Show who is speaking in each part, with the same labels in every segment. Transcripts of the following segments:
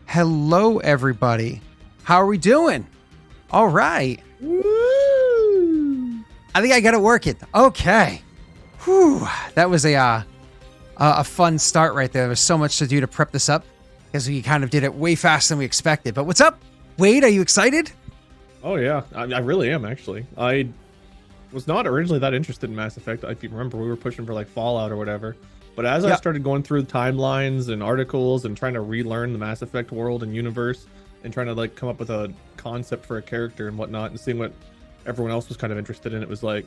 Speaker 1: Hello, everybody. How are we doing? All right.
Speaker 2: Woo!
Speaker 1: I think I got it working. Okay. Whew. That was a fun start right there. There was so much to do to prep this up because we kind of did it way faster than we expected. But what's up, Wade? Are you excited?
Speaker 2: Oh yeah, I really am actually. I was not originally that interested in Mass Effect. If you remember, we were pushing for like Fallout or whatever. But as I started going through timelines and articles and trying to relearn the Mass Effect world and universe and trying to like come up with a concept for a character and whatnot and seeing what everyone else was kind of interested in, it was like,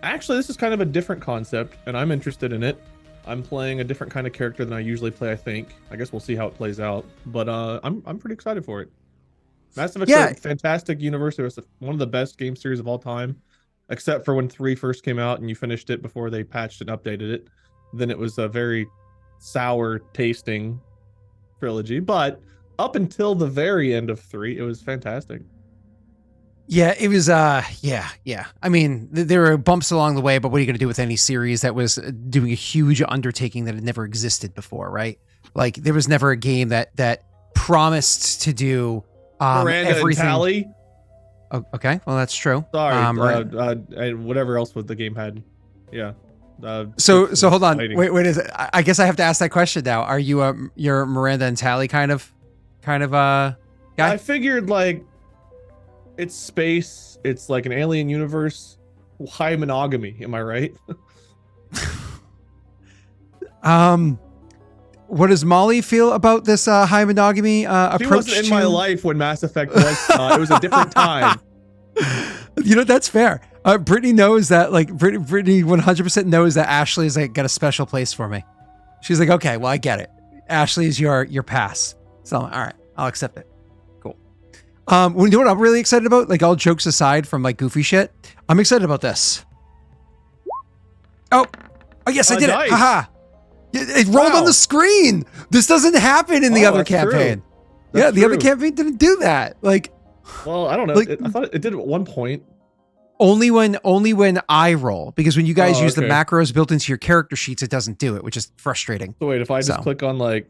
Speaker 2: actually, this is kind of a different concept and I'm interested in it. I'm playing a different kind of character than I usually play, I think. I guess we'll see how it plays out. But I'm pretty excited for it. Mass Effect's a fantastic universe. It was one of the best game series of all time, except for when 3 first came out and you finished it before they patched and updated it. Then it was a very sour tasting trilogy, but up until the very end of 3, it was fantastic.
Speaker 1: Yeah, it was, yeah. I mean, there were bumps along the way, but what are you going to do with any series that was doing a huge undertaking that had never existed before, right? Like, there was never a game that promised to do
Speaker 2: Miranda
Speaker 1: everything.
Speaker 2: And Tally?
Speaker 1: Oh, okay, well, that's true.
Speaker 2: Sorry, and whatever else what the game had. Yeah.
Speaker 1: So hold on. Wait, is it? I guess I have to ask that question now. Are you your Miranda and Tally kind of guy?
Speaker 2: I figured like it's space, it's like an alien universe, high monogamy, am I right?
Speaker 1: What does Molly feel about this high monogamy approach?
Speaker 2: She wasn't in my life when Mass Effect was. It was a different time.
Speaker 1: You know, that's fair. Brittany knows that, like, Brittany 100% knows that Ashley is like got a special place for me. She's like, okay, well, I get it. Ashley is your pass. So I'm like, all right, I'll accept it. Cool. You know what I'm really excited about? Like, all jokes aside from like goofy shit, I'm excited about this. Oh yes, I did
Speaker 2: nice.
Speaker 1: it. Haha. It rolled on the screen. This doesn't happen in the other campaign. Yeah, the other campaign didn't do that. Like,
Speaker 2: well, I don't know.
Speaker 1: Like,
Speaker 2: I thought it did at one point.
Speaker 1: Only when I roll, because when you guys use the macros built into your character sheets, it doesn't do it, which is frustrating.
Speaker 2: So wait, if I just click on like,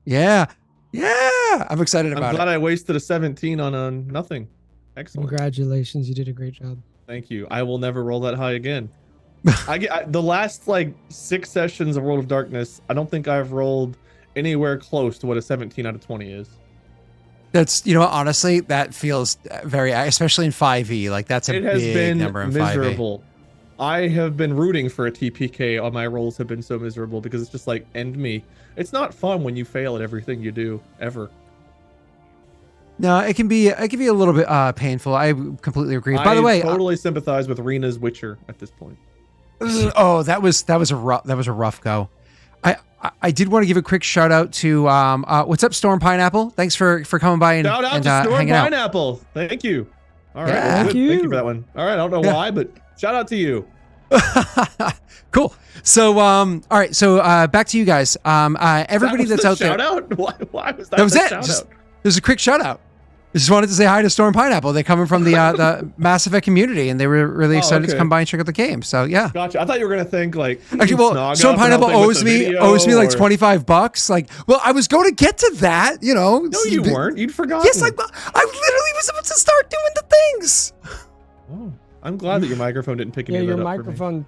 Speaker 1: yeah, I'm excited about it.
Speaker 2: I'm glad I wasted a 17 on nothing. Excellent.
Speaker 3: Congratulations, you did a great job.
Speaker 2: Thank you. I will never roll that high again. The last like 6 sessions of World of Darkness, I don't think I've rolled anywhere close to what a 17 out of 20 is.
Speaker 1: That's, you know, honestly, that feels very, especially in 5e, like that's a big number in 5e. It has been miserable.
Speaker 2: I have been rooting for a TPK. All my rolls have been so miserable because it's just like, end me. It's not fun when you fail at everything you do, ever.
Speaker 1: No, it can be a little bit painful. I completely agree. By the way,
Speaker 2: I totally sympathize with Rena's Witcher at this point.
Speaker 1: Oh, that was a rough go. I did want to give a quick shout out to what's up, Storm Pineapple. Thanks for coming by and
Speaker 2: shout out to Storm Pineapple. Thank you. All right, thank you for that one. All right, I don't know why, but shout out to you.
Speaker 1: Cool. So all right, so back to you guys. Everybody that's out there.
Speaker 2: Shout out? Why was that?
Speaker 1: That was it. There's a quick shout out. I just wanted to say hi to Storm Pineapple. They're coming from the Mass Effect community, and they were really excited to come by and check out the game. So yeah.
Speaker 2: Gotcha. I thought you were gonna think like,
Speaker 1: actually, well, Storm Pineapple owes me like $25. Like, well, I was going to get to that, you know.
Speaker 2: No, you weren't. You'd forgotten.
Speaker 1: Yes, I literally was about to start doing the things.
Speaker 2: Oh, I'm glad that your microphone didn't pick any of that up.
Speaker 3: Yeah, your microphone.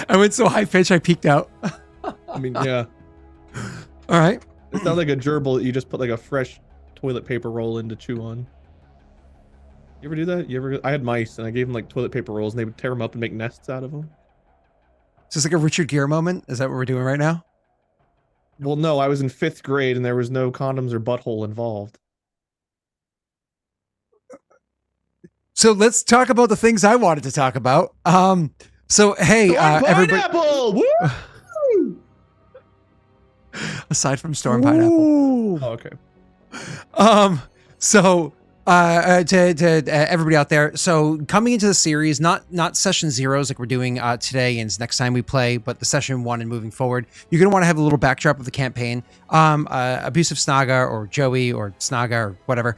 Speaker 1: I went so high pitch, I peeked out.
Speaker 2: I mean, yeah.
Speaker 1: All right.
Speaker 2: It sounds like a gerbil that you just put like a fresh toilet paper roll in to chew on. You ever do that? I had mice and I gave them like toilet paper rolls and they would tear them up and make nests out of them.
Speaker 1: Is this like a Richard Gere moment? Is that what we're doing right now?
Speaker 2: Well, no, I was in 5th grade and there was no condoms or butthole involved.
Speaker 1: So let's talk about the things I wanted to talk about. So hey, everybody. Woo! Aside from Storm Pineapple.
Speaker 2: Oh, okay.
Speaker 1: So to everybody out there, so coming into the series, not session zeros like we're doing today and next time we play, but the session 1 and moving forward, you're gonna want to have a little backdrop of the campaign. Abusive Snaga or Joey or Snaga or whatever,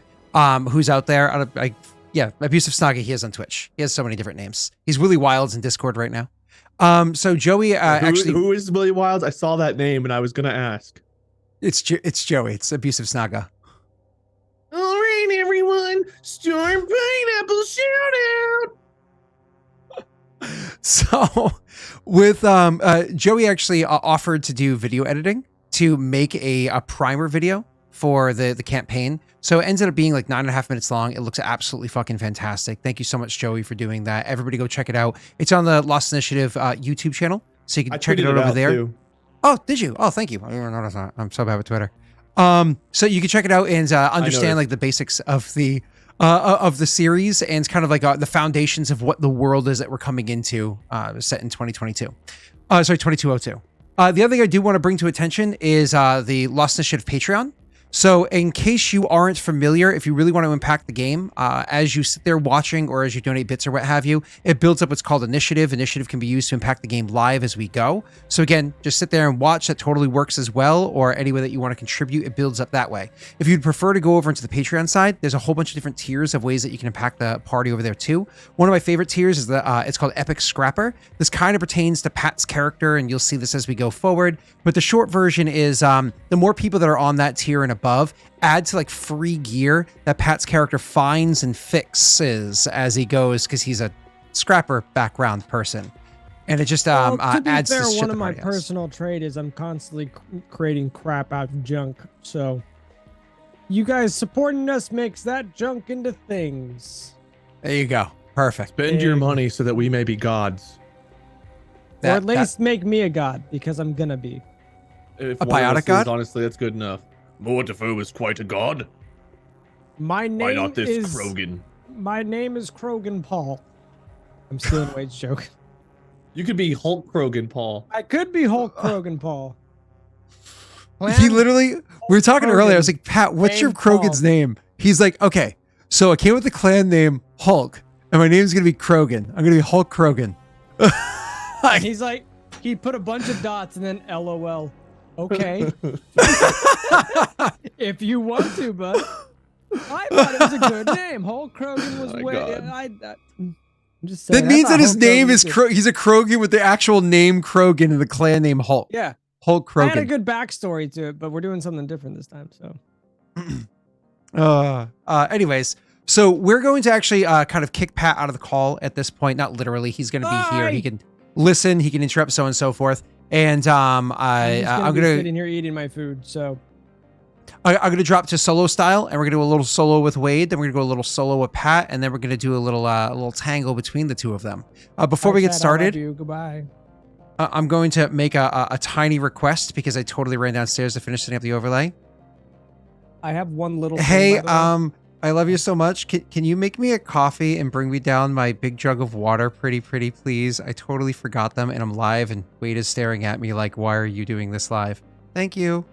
Speaker 1: who's out there. Abusive Snaga, he is on Twitch. He has so many different names. He's Willy Wilds in Discord right now. So Joey actually,
Speaker 2: who is Willie Wilds? I saw that name and I was gonna ask.
Speaker 1: it's Joey. It's Abusive Snaga.
Speaker 2: All right, everyone, Storm Pineapple Shootout.
Speaker 1: So with Joey actually offered to do video editing to make a primer video for the campaign. So it ended up being like 9.5 minutes long. It looks absolutely fucking fantastic. Thank you so much, Joey, for doing that. Everybody go check it out. It's on the Lost Initiative YouTube channel, so you can check it out over there.
Speaker 2: Too.
Speaker 1: Oh, did you? Oh, thank you. I didn't notice that. I'm so bad with Twitter. So you can check it out and understand like the basics of the series and kind of like the foundations of what the world is that we're coming into, set in 2022. Sorry, 2202. The other thing I do want to bring to attention is the Lost Initiative Patreon. So in case you aren't familiar, if you really want to impact the game, as you sit there watching or as you donate bits or what have you, it builds up what's called Initiative. Initiative can be used to impact the game live as we go. So again, just sit there and watch. That totally works as well, or any way that you want to contribute, it builds up that way. If you'd prefer to go over into the Patreon side, there's a whole bunch of different tiers of ways that you can impact the party over there too. One of my favorite tiers is it's called Epic Scrapper. This kind of pertains to Pat's character, and you'll see this as we go forward. But the short version is the more people that are on that tier and above add to like free gear that Pat's character finds and fixes as he goes, because he's a scrapper background person, and it just adds to shit.
Speaker 3: One of my personal trait is I'm constantly creating crap out of junk, so you guys supporting us makes that junk into things.
Speaker 1: There you go. Perfect.
Speaker 2: Spend your money so that we may be gods,
Speaker 3: or at least make me a god, because I'm gonna be
Speaker 2: if
Speaker 1: a biotic god.
Speaker 2: Honestly, that's good enough. Mortifer is quite a god.
Speaker 3: My name
Speaker 2: Why not this
Speaker 3: is
Speaker 2: Krogan?
Speaker 3: My name is Krogan Paul. I'm stealing Wade's joke.
Speaker 2: You could be Hulk Krogan Paul.
Speaker 3: I could be Hulk Krogan Paul.
Speaker 1: He literally, we were talking earlier, I was like, Pat, what's your Krogan's name? He's like, okay, so I came with the clan name Hulk, and my name's going to be Krogan. I'm going to be Hulk Krogan.
Speaker 3: He's like, he put a bunch of dots and then LOL. Okay. If you want to, bud. I thought it was a good name. Hulk Krogan was I'm just saying.
Speaker 1: That means that his name is he's a Krogan with the actual name Krogan and the clan name Hulk.
Speaker 3: Yeah.
Speaker 1: Hulk Krogan.
Speaker 3: I had a good backstory to it, but we're doing something different this time,
Speaker 1: so. Anyways, so we're going to actually kind of kick Pat out of the call at this point. Not literally. He's going to be here. He can listen. He can interrupt, so on and so forth. And I'm gonna
Speaker 3: sitting here eating my food, so
Speaker 1: I'm gonna drop to solo style, and we're gonna do a little solo with Wade, then we're gonna go a little solo with Pat, and then we're gonna do a little tangle between the two of them. Before we get started,
Speaker 3: goodbye.
Speaker 1: I'm going to make a tiny request because I totally ran downstairs to finish setting up the overlay.
Speaker 3: I have one little.
Speaker 1: Hey, I love you so much. Can you make me a coffee and bring me down my big jug of water, pretty please? I totally forgot them, and I'm live, and Wade is staring at me like, why are you doing this live? Thank you.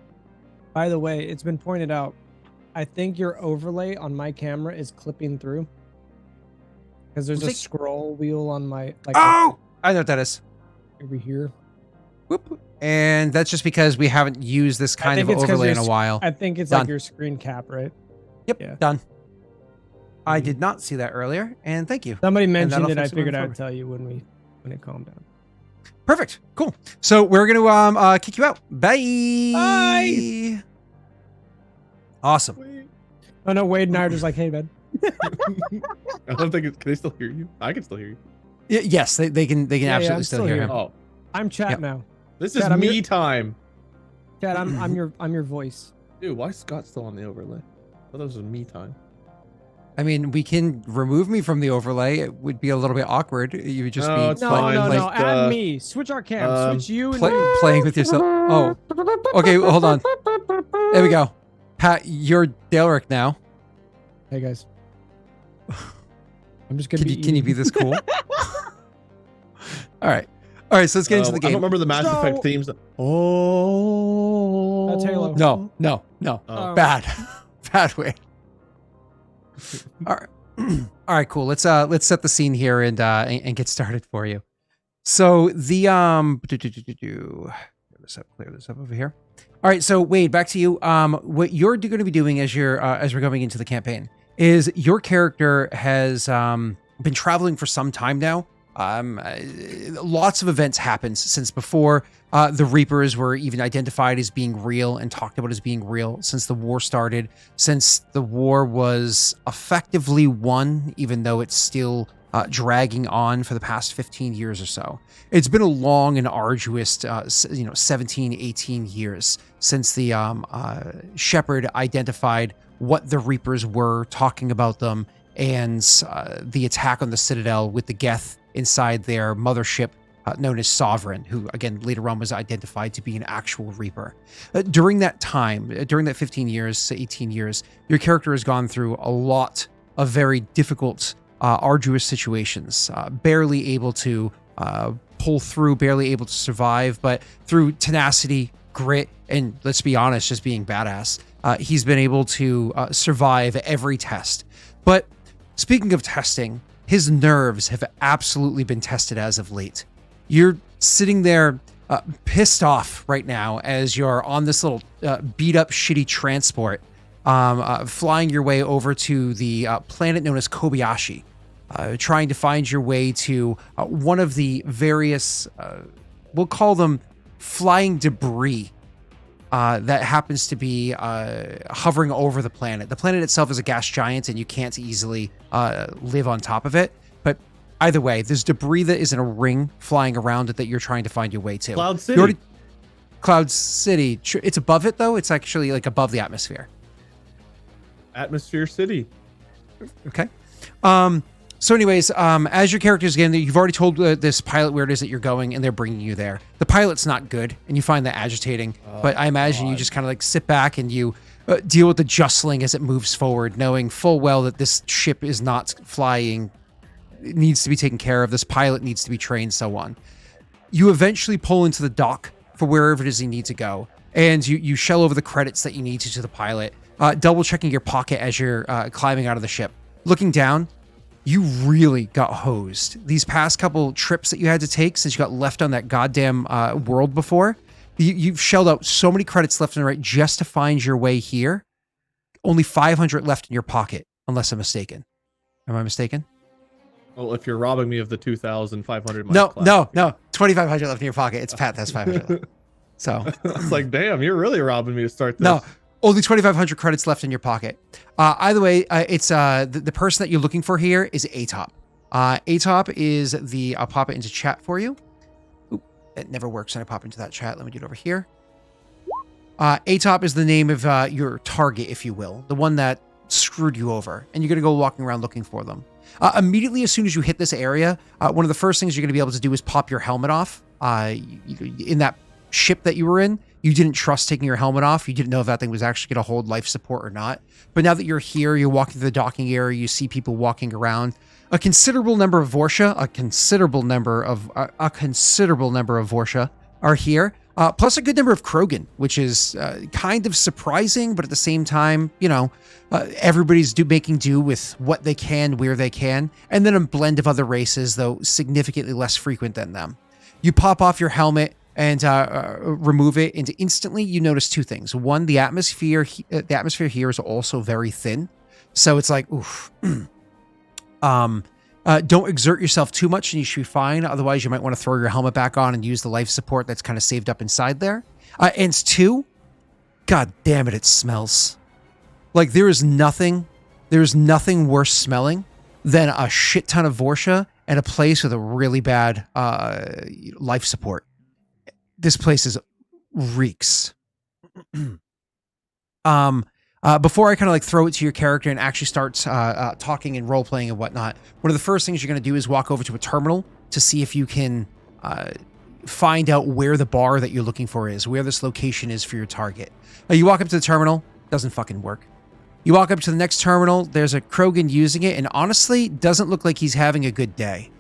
Speaker 3: By the way, it's been pointed out, I think your overlay on my camera is clipping through. Because there's a scroll wheel on my...
Speaker 1: I know what that is.
Speaker 3: Over here.
Speaker 1: Whoop. And that's just because we haven't used this kind of overlay in a while.
Speaker 3: I think it's like your screen cap, right?
Speaker 1: Yep, yeah. Done. I did not see that earlier, and thank you.
Speaker 3: Somebody mentioned it. I figured I'd tell you when it calmed down.
Speaker 1: Perfect. Cool. So we're gonna kick you out. Bye.
Speaker 3: Bye.
Speaker 1: Awesome.
Speaker 3: Oh no, Wade and I are just like, hey, man.
Speaker 2: I don't think can they still hear you? I can still hear you.
Speaker 1: Yes, they can absolutely still hear him.
Speaker 2: Oh,
Speaker 3: I'm chat now.
Speaker 2: This is me time.
Speaker 3: Chat, I'm your voice.
Speaker 2: Dude, why is Scott still on the overlay? I thought this was me time.
Speaker 1: I mean, we can remove me from the overlay. It would be a little bit awkward. You would just be
Speaker 3: no. Add me. Switch our cam. Switch you and
Speaker 1: playing with yourself. Oh, okay. Hold on. There we go. Pat, you're Daelric now.
Speaker 3: Hey guys. I'm just gonna
Speaker 1: Can you be this cool? All right. So let's get into the game.
Speaker 2: I don't remember the Mass Effect themes. Oh,
Speaker 3: that's Halo.
Speaker 1: No. Bad way. All right, cool. Let's set the scene here and get started for you. So the clear this up over here. All right, so Wade, back to you. What you're going to be doing as we're going into the campaign is your character has been traveling for some time now. Lots of events happened since before the Reapers were even identified as being real and talked about as being real, since the war started, since the war was effectively won, even though it's still dragging on for the past 15 years or so. It's been a long and arduous, 17, 18 years since the Shepherd identified what the Reapers were, talking about them, and the attack on the Citadel with the Geth inside their mothership known as Sovereign, who again later on was identified to be an actual Reaper. During that time, during that 15 years, 18 years, your character has gone through a lot of very difficult, arduous situations, barely able to pull through, barely able to survive, but through tenacity, grit, and let's be honest, just being badass, he's been able to survive every test. But speaking of testing, his nerves have absolutely been tested as of late. You're sitting there pissed off right now as you're on this little beat up shitty transport flying your way over to the planet known as Kobayashi, trying to find your way to one of the various, we'll call them flying debris that happens to be hovering over the planet. The planet itself is a gas giant and you can't easily live on top of it. But either way, there's debris that is in a ring flying around it that you're trying to find your way to.
Speaker 2: Cloud City.
Speaker 1: Cloud City. It's above it, though. It's actually like above the atmosphere.
Speaker 2: Atmosphere City.
Speaker 1: Okay. So anyways, as your character's getting there, you've already told this pilot where it is that you're going, and they're bringing you there. The pilot's not good, and you find that agitating. But I imagine you just kind of like sit back and you deal with the jostling as it moves forward, knowing full well that this ship is not flying. It needs to be taken care of. This pilot needs to be trained, so on. You eventually pull into the dock for wherever it is you need to go, and you shell over the credits that you need to the pilot, double checking your pocket as you're climbing out of the ship. Looking down, you really got hosed. These past couple trips that you had to take since you got left on that goddamn world before, you've shelled out so many credits left and right just to find your way here. Only 500 left in your pocket, unless I'm mistaken. Am I mistaken?
Speaker 2: Well, if you're robbing me of the 2,500.
Speaker 1: No. 2,500 left in your pocket. It's Pat. That's 500 left. So
Speaker 2: it's like, damn, you're really robbing me to start this.
Speaker 1: No. Only 2,500 credits left in your pocket. Either way, it's the person that you're looking for here is Atop. Atop is the... I'll pop it into chat for you. Oop, it never works when I pop into that chat. Let me do it over here. Atop is the name of your target, if you will. The one that screwed you over. And you're going to go walking around looking for them. Immediately as soon as you hit this area, one of the first things you're going to be able to do is pop your helmet off. In that ship that you were in, you didn't trust taking your helmet off. You didn't know if that thing was actually going to hold life support or not. But now that you're here, you're walking through the docking area, you see people walking around. A considerable number of Vorsha, a considerable number of Vorsha are here. Plus a good number of Krogan, which is kind of surprising, but at the same time, everybody's making do with what they can, where they can. And then a blend of other races, though significantly less frequent than them. You pop off your helmet and remove it, and instantly you notice two things. One, the atmosphere here is also very thin, so it's like, oof. Don't exert yourself too much, and you should be fine. Otherwise, you might want to throw your helmet back on and use the life support that's kind of saved up inside there. And two, god damn it, it smells. Like there is nothing worse smelling than a shit ton of Vorsha and a place with a really bad life support. This place reeks. Before I kind of like throw it to your character and actually start talking and role playing and whatnot, one of the first things you're going to do is walk over to a terminal to see if you can find out where the bar that you're looking for is, where this location is for your target. You walk up to the terminal, doesn't fucking work. You walk up to the next terminal, there's a Krogan using it, and honestly, doesn't look like he's having a good day.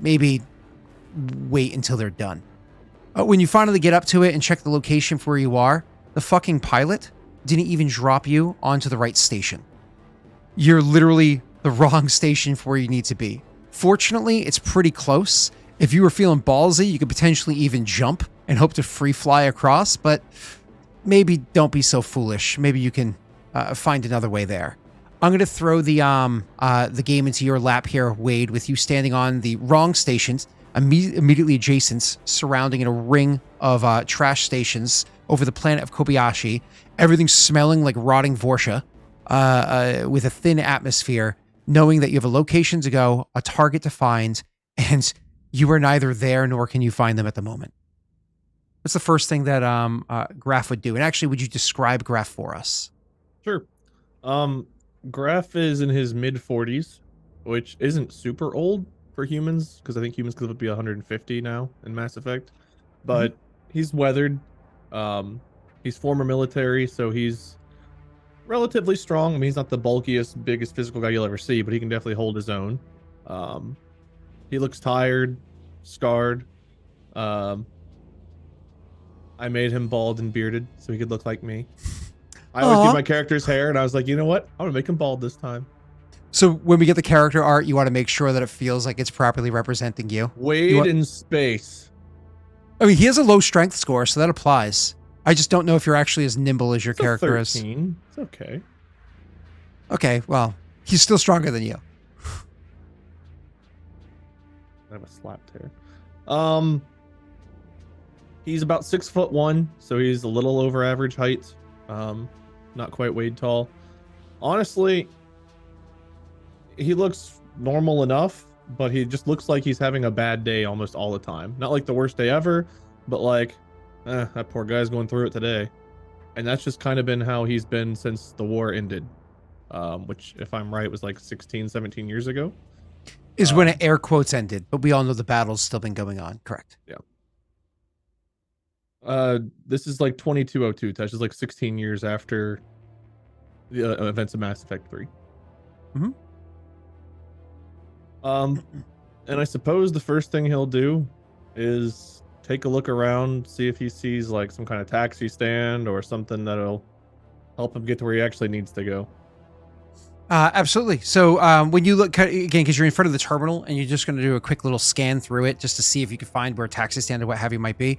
Speaker 1: Maybe wait until they're done. When you finally get up to it and check the location for where you are, the fucking pilot didn't even drop you onto the right station. You're literally the wrong station for where you need to be. Fortunately, it's pretty close. If you were feeling ballsy, you could potentially even jump and hope to free fly across, but maybe don't be so foolish. Maybe you can find another way there. I'm going to throw the game into your lap here, Wade, with you standing on the wrong stations, immediately adjacent, surrounding in a ring of trash stations over the planet of Kobayashi. Everything smelling like rotting Vorsha, with a thin atmosphere, knowing that you have a location to go, a target to find, and you are neither there nor can you find them at the moment. What's the first thing that Graff would do? And actually, would you describe Graff for us?
Speaker 2: Sure. Graff is in his mid-40s, which isn't super old for humans, because I think humans could be 150 now in Mass Effect. But he's weathered. He's former military, so he's relatively strong. I mean, he's not the bulkiest, biggest physical guy you'll ever see, but he can definitely hold his own. He looks tired, scarred. I made him bald and bearded so he could look like me. I always do my character's hair, and I was like, you know what? I'm gonna make him bald this time.
Speaker 1: So when we get the character art, you want to make sure that it feels like it's properly representing you.
Speaker 2: Wade in space.
Speaker 1: I mean, he has a low strength score, so that applies. I just don't know if you're actually as nimble as your character is.
Speaker 2: 13. It's okay.
Speaker 1: Okay, well, he's still stronger than you.
Speaker 2: I have a slapped hair. He's about 6'1", so he's a little over average height. Not quite Wade tall. Honestly, he looks normal enough, but he just looks like he's having a bad day almost all the time. Not like the worst day ever, but like, that poor guy's going through it today. And that's just kind of been how he's been since the war ended. Which, if I'm right, was like 16, 17 years ago.
Speaker 1: Is when it air quotes ended, but we all know the battle's still been going on, correct?
Speaker 2: Yeah. This is like 2202. Touch is like 16 years after the events of Mass Effect 3. And I suppose the first thing he'll do is take a look around, see if he sees like some kind of taxi stand or something that'll help him get to where he actually needs to go.
Speaker 1: Absolutely. So when you look, again, because you're in front of the terminal and you're just going to do a quick little scan through it just to see if you can find where a taxi stand or what have you might be.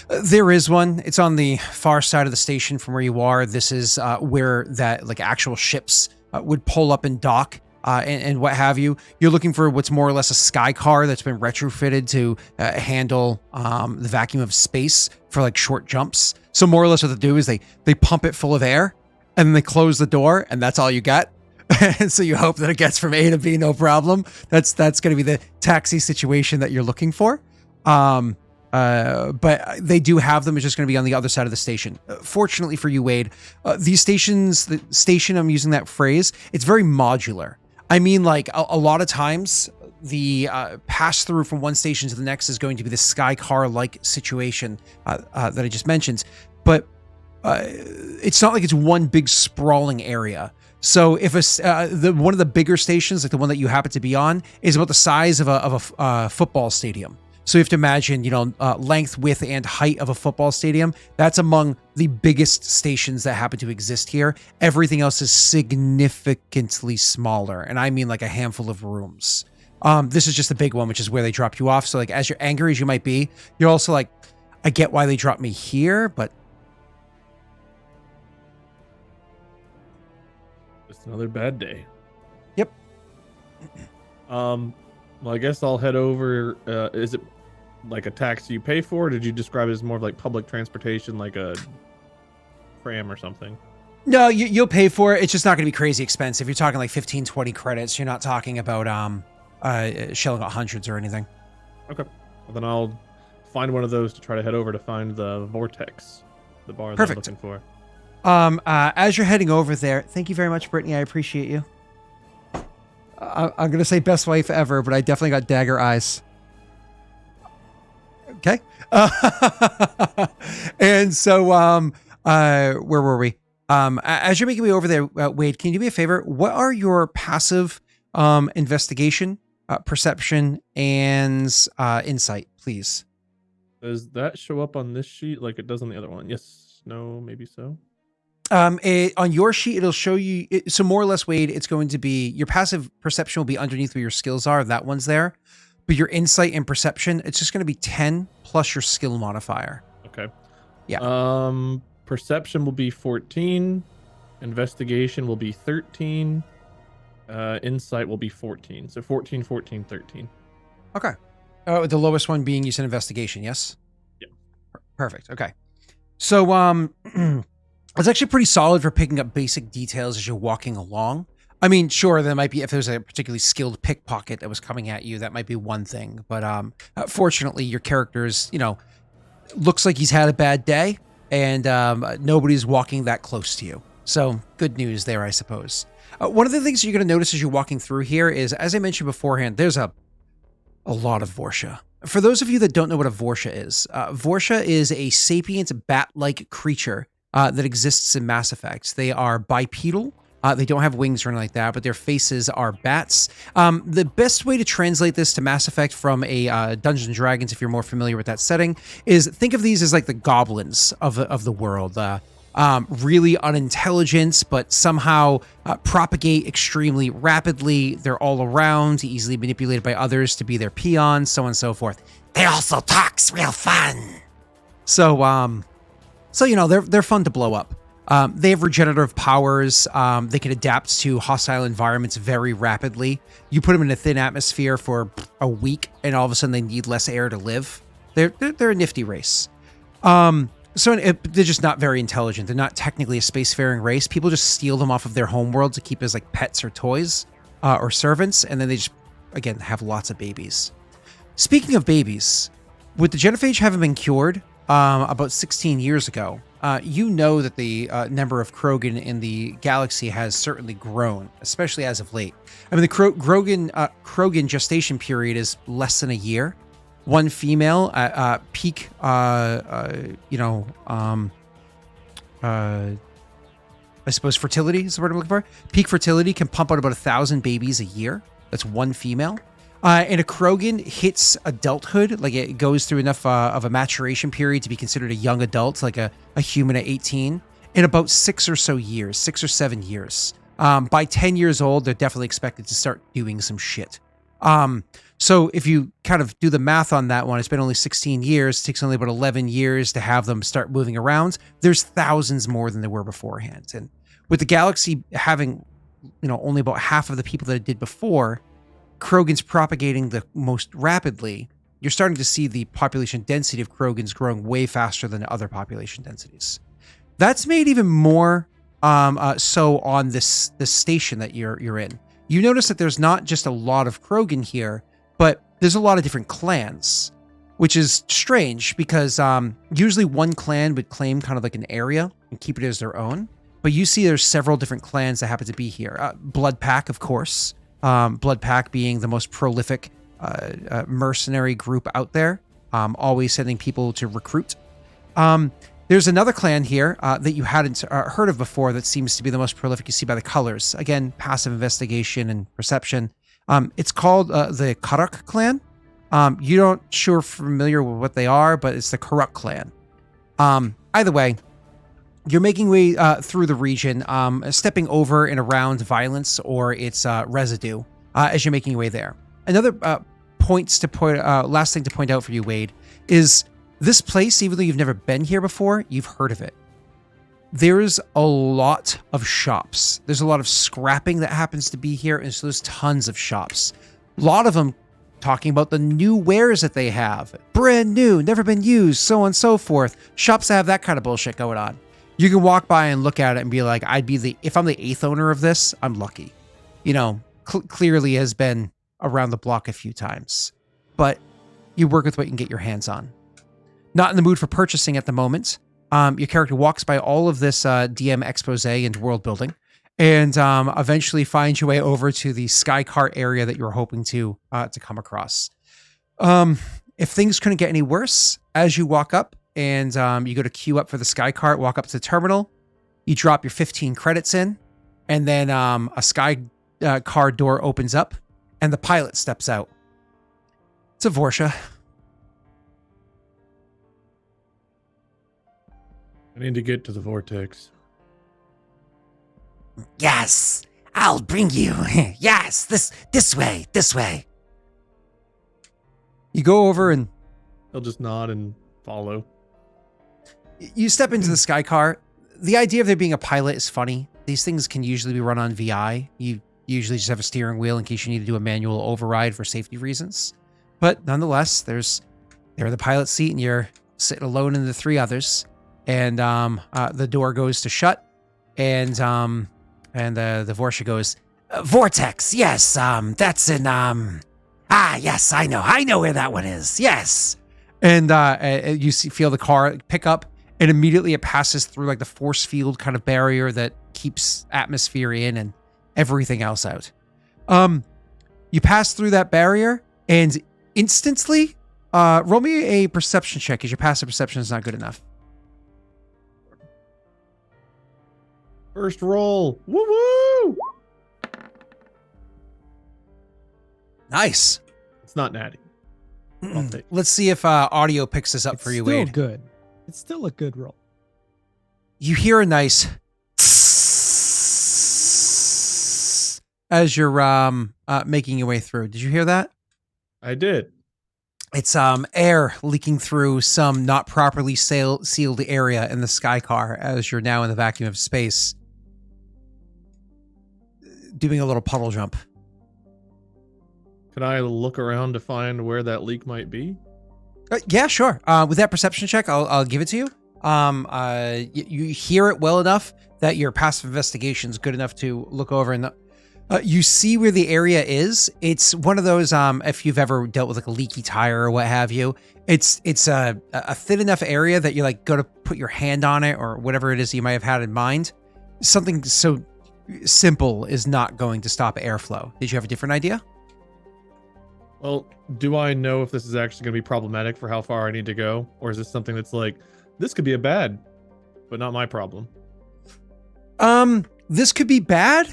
Speaker 1: There is one. It's on the far side of the station from where you are. This is where that like actual ships would pull up and dock and what have you. You're looking for what's more or less a sky car that's been retrofitted to handle the vacuum of space for like short jumps. So more or less what they do is they pump it full of air and then they close the door and that's all you got. And so you hope that it gets from A to B, no problem. That's going to be the taxi situation that you're looking for. But they do have them. It's just going to be on the other side of the station. Fortunately for you, Wade, these stations, the station, I'm using that phrase, it's very modular. I mean, like a lot of times the pass through from one station to the next is going to be the sky car like situation that I just mentioned. But it's not like it's one big sprawling area. So if one of the bigger stations, like the one that you happen to be on, is about the size of a football stadium. So you have to imagine, length, width, and height of a football stadium. That's among the biggest stations that happen to exist here. Everything else is significantly smaller, and I mean like a handful of rooms. This is just the big one, which is where they drop you off. So like, as you're angry as you might be, you're also like, I get why they dropped me here, but
Speaker 2: just another bad day.
Speaker 1: Yep.
Speaker 2: Well, I guess I'll head over. Is it like a taxi you pay for? Or did you describe it as more of like public transportation, like a tram or something?
Speaker 1: No, you'll pay for it. It's just not going to be crazy expensive. You're talking like 15, 20 credits. You're not talking about shelling out hundreds or anything.
Speaker 2: Okay. Well, then I'll find one of those to try to head over to find the Vortex, the bar
Speaker 1: Perfect.
Speaker 2: that I'm looking for.
Speaker 1: As you're heading over there, thank you very much, Brittany. I appreciate you. I'm going to say best wife ever, but I definitely got dagger eyes. Okay. And so, where were we? As you're making me over there, Wade, can you do me a favor? What are your passive, investigation, perception, and, insight, please?
Speaker 2: Does that show up on this sheet like it does on the other one? Yes. No, maybe so.
Speaker 1: On your sheet, it'll show you. So more or less, Wade, it's going to be your passive perception will be underneath where your skills are. That one's there, but your insight and perception, it's just going to be 10 plus your skill modifier.
Speaker 2: Okay.
Speaker 1: Yeah.
Speaker 2: Perception will be 14. Investigation will be 13. Insight will be 14. So 14, 14, 13.
Speaker 1: Okay. The lowest one being you said investigation, yes?
Speaker 2: Yeah.
Speaker 1: Perfect. Okay. So it's actually pretty solid for picking up basic details as you're walking along. I mean, sure, there might be, if there's a particularly skilled pickpocket that was coming at you, that might be one thing. But fortunately, your character's, looks like he's had a bad day, and nobody's walking that close to you. So good news there, I suppose. One of the things you're going to notice as you're walking through here is, as I mentioned beforehand, there's a lot of Vorsha. For those of you that don't know what a Vorsha is a sapient bat-like creature that exists in Mass Effect. They are bipedal. They don't have wings or anything like that, but their faces are bats. The best way to translate this to Mass Effect from a Dungeons & Dragons, if you're more familiar with that setting, is think of these as like the goblins of the world. Really unintelligent, but somehow propagate extremely rapidly. They're all around, easily manipulated by others to be their peons, so on and so forth. They also talks real fun. So they're fun to blow up. They have regenerative powers. They can adapt to hostile environments very rapidly. You put them in a thin atmosphere for a week, and all of a sudden they need less air to live. They're a nifty race. So they're just not very intelligent. They're not technically a spacefaring race. People just steal them off of their homeworld to keep as like pets or toys or servants, and then they just, again, have lots of babies. Speaking of babies, with the genophage having been cured about 16 years ago, you know that the number of Krogan in the galaxy has certainly grown, especially as of late. I mean, the Krogan gestation period is less than a year. One female at peak, I suppose fertility is the word I'm looking for. Peak fertility can pump out about 1,000 babies a year. That's one female. And a Krogan hits adulthood, like it goes through enough of a maturation period to be considered a young adult, like a human at 18, in about 6 or 7 years. By 10 years old, they're definitely expected to start doing some shit. So if you kind of do the math on that one, it's been only 16 years. It takes only about 11 years to have them start moving around. There's thousands more than there were beforehand. And with the galaxy having, only about half of the people that it did before, Krogans propagating the most rapidly, you're starting to see the population density of Krogans growing way faster than other population densities. That's made even more so on this station that you're in. You notice that there's not just a lot of Krogan here, but there's a lot of different clans, which is strange because usually one clan would claim kind of like an area and keep it as their own. But you see there's several different clans that happen to be here. Blood Pack, of course. Blood Pack being the most prolific mercenary group out there, always sending people to recruit. There's another clan here that you hadn't heard of before that seems to be the most prolific. You see by the colors. Again, passive investigation and perception. It's called the Karruk clan. You don't sure familiar with what they are, but it's the Karruk clan. Either way, you're making way through the region, stepping over and around violence or its residue as you're making your way there. Another last thing to point out for you, Wade, is this place, even though you've never been here before, you've heard of it. There's a lot of shops. There's a lot of scrapping that happens to be here, and so there's tons of shops. A lot of them talking about the new wares that they have. Brand new, never been used, so on and so forth. Shops that have that kind of bullshit going on. You can walk by and look at it and be like, if I'm the 8th owner of this, I'm lucky. Clearly has been around the block a few times. But you work with what you can get your hands on. Not in the mood for purchasing at the moment. Your character walks by all of this DM expose and world building, and eventually finds your way over to the sky cart area that you were hoping to come across. If things couldn't get any worse, as you walk up and you go to queue up for the sky cart, walk up to the terminal, you drop your 15 credits in, and then a sky car door opens up, and the pilot steps out. It's a Vorsha.
Speaker 2: I need to get to the vortex.
Speaker 4: Yes, I'll bring you. Yes, this way.
Speaker 1: You go over and
Speaker 2: He'll just nod and follow.
Speaker 1: you step into the sky car. The idea of there being a pilot is funny. These things can usually be run on VI. You You usually just have a steering wheel in case you need to do a manual override for safety reasons. But nonetheless, they're in the pilot seat and you're sitting alone in the three others. And the door goes to shut. And the Vorsha goes,
Speaker 4: Vortex, yes, that's in, yes, I know where that one is, yes.
Speaker 1: And you feel the car pick up, and immediately it passes through like the force field kind of barrier that keeps atmosphere in and everything else out. You pass through that barrier, and instantly, roll me a perception check, because your passive perception is not good enough.
Speaker 2: First roll. Woo woo!
Speaker 1: Nice.
Speaker 2: It's not natty. I'll take it.
Speaker 1: Let's see if audio picks this up for you, Wade.
Speaker 3: It's still good. It's still a good roll.
Speaker 1: You hear a nice as you're making your way through. Did you hear that?
Speaker 2: I did.
Speaker 1: It's air leaking through some not properly sealed area in the sky car as you're now in the vacuum of space, doing a little puddle jump.
Speaker 2: Can I look around to find where that leak might be?
Speaker 1: Yeah, sure. With that perception check, I'll give it to you. You hear it well enough that your passive investigation is good enough to look over and you see where the area is. It's one of those, if you've ever dealt with like a leaky tire or what have you, it's a thin enough area that you like go to put your hand on it or whatever it is you might have had in mind. Something so simple is not going to stop airflow. Did you have a different idea?
Speaker 2: Well, do I know if this is actually going to be problematic for how far I need to go? Or is this something that's like, this could be a bad, but not my problem?
Speaker 1: This could be bad.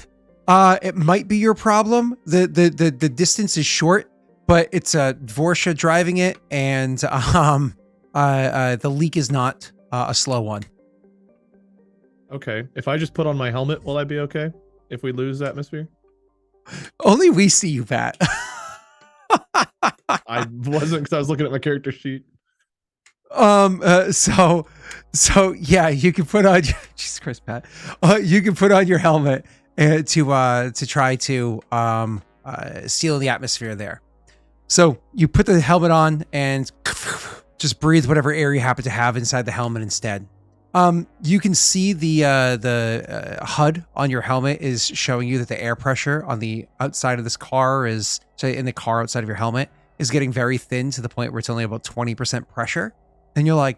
Speaker 1: It might be your problem. The distance is short, but it's a Vorsha driving it, and the leak is not a slow one.
Speaker 2: Okay. If I just put on my helmet, will I be okay? If we lose atmosphere?
Speaker 1: Only we see you, Pat.
Speaker 2: I wasn't, because I was looking at my character sheet.
Speaker 1: So yeah, you can put on Jesus Christ, Pat. You can put on your helmet to try to seal the atmosphere there. So you put the helmet on and just breathe whatever air you happen to have inside the helmet instead. You can see the HUD on your helmet is showing you that the air pressure on the outside of this car is, say in the car outside of your helmet, is getting very thin to the point where it's only about 20% pressure. And you're like,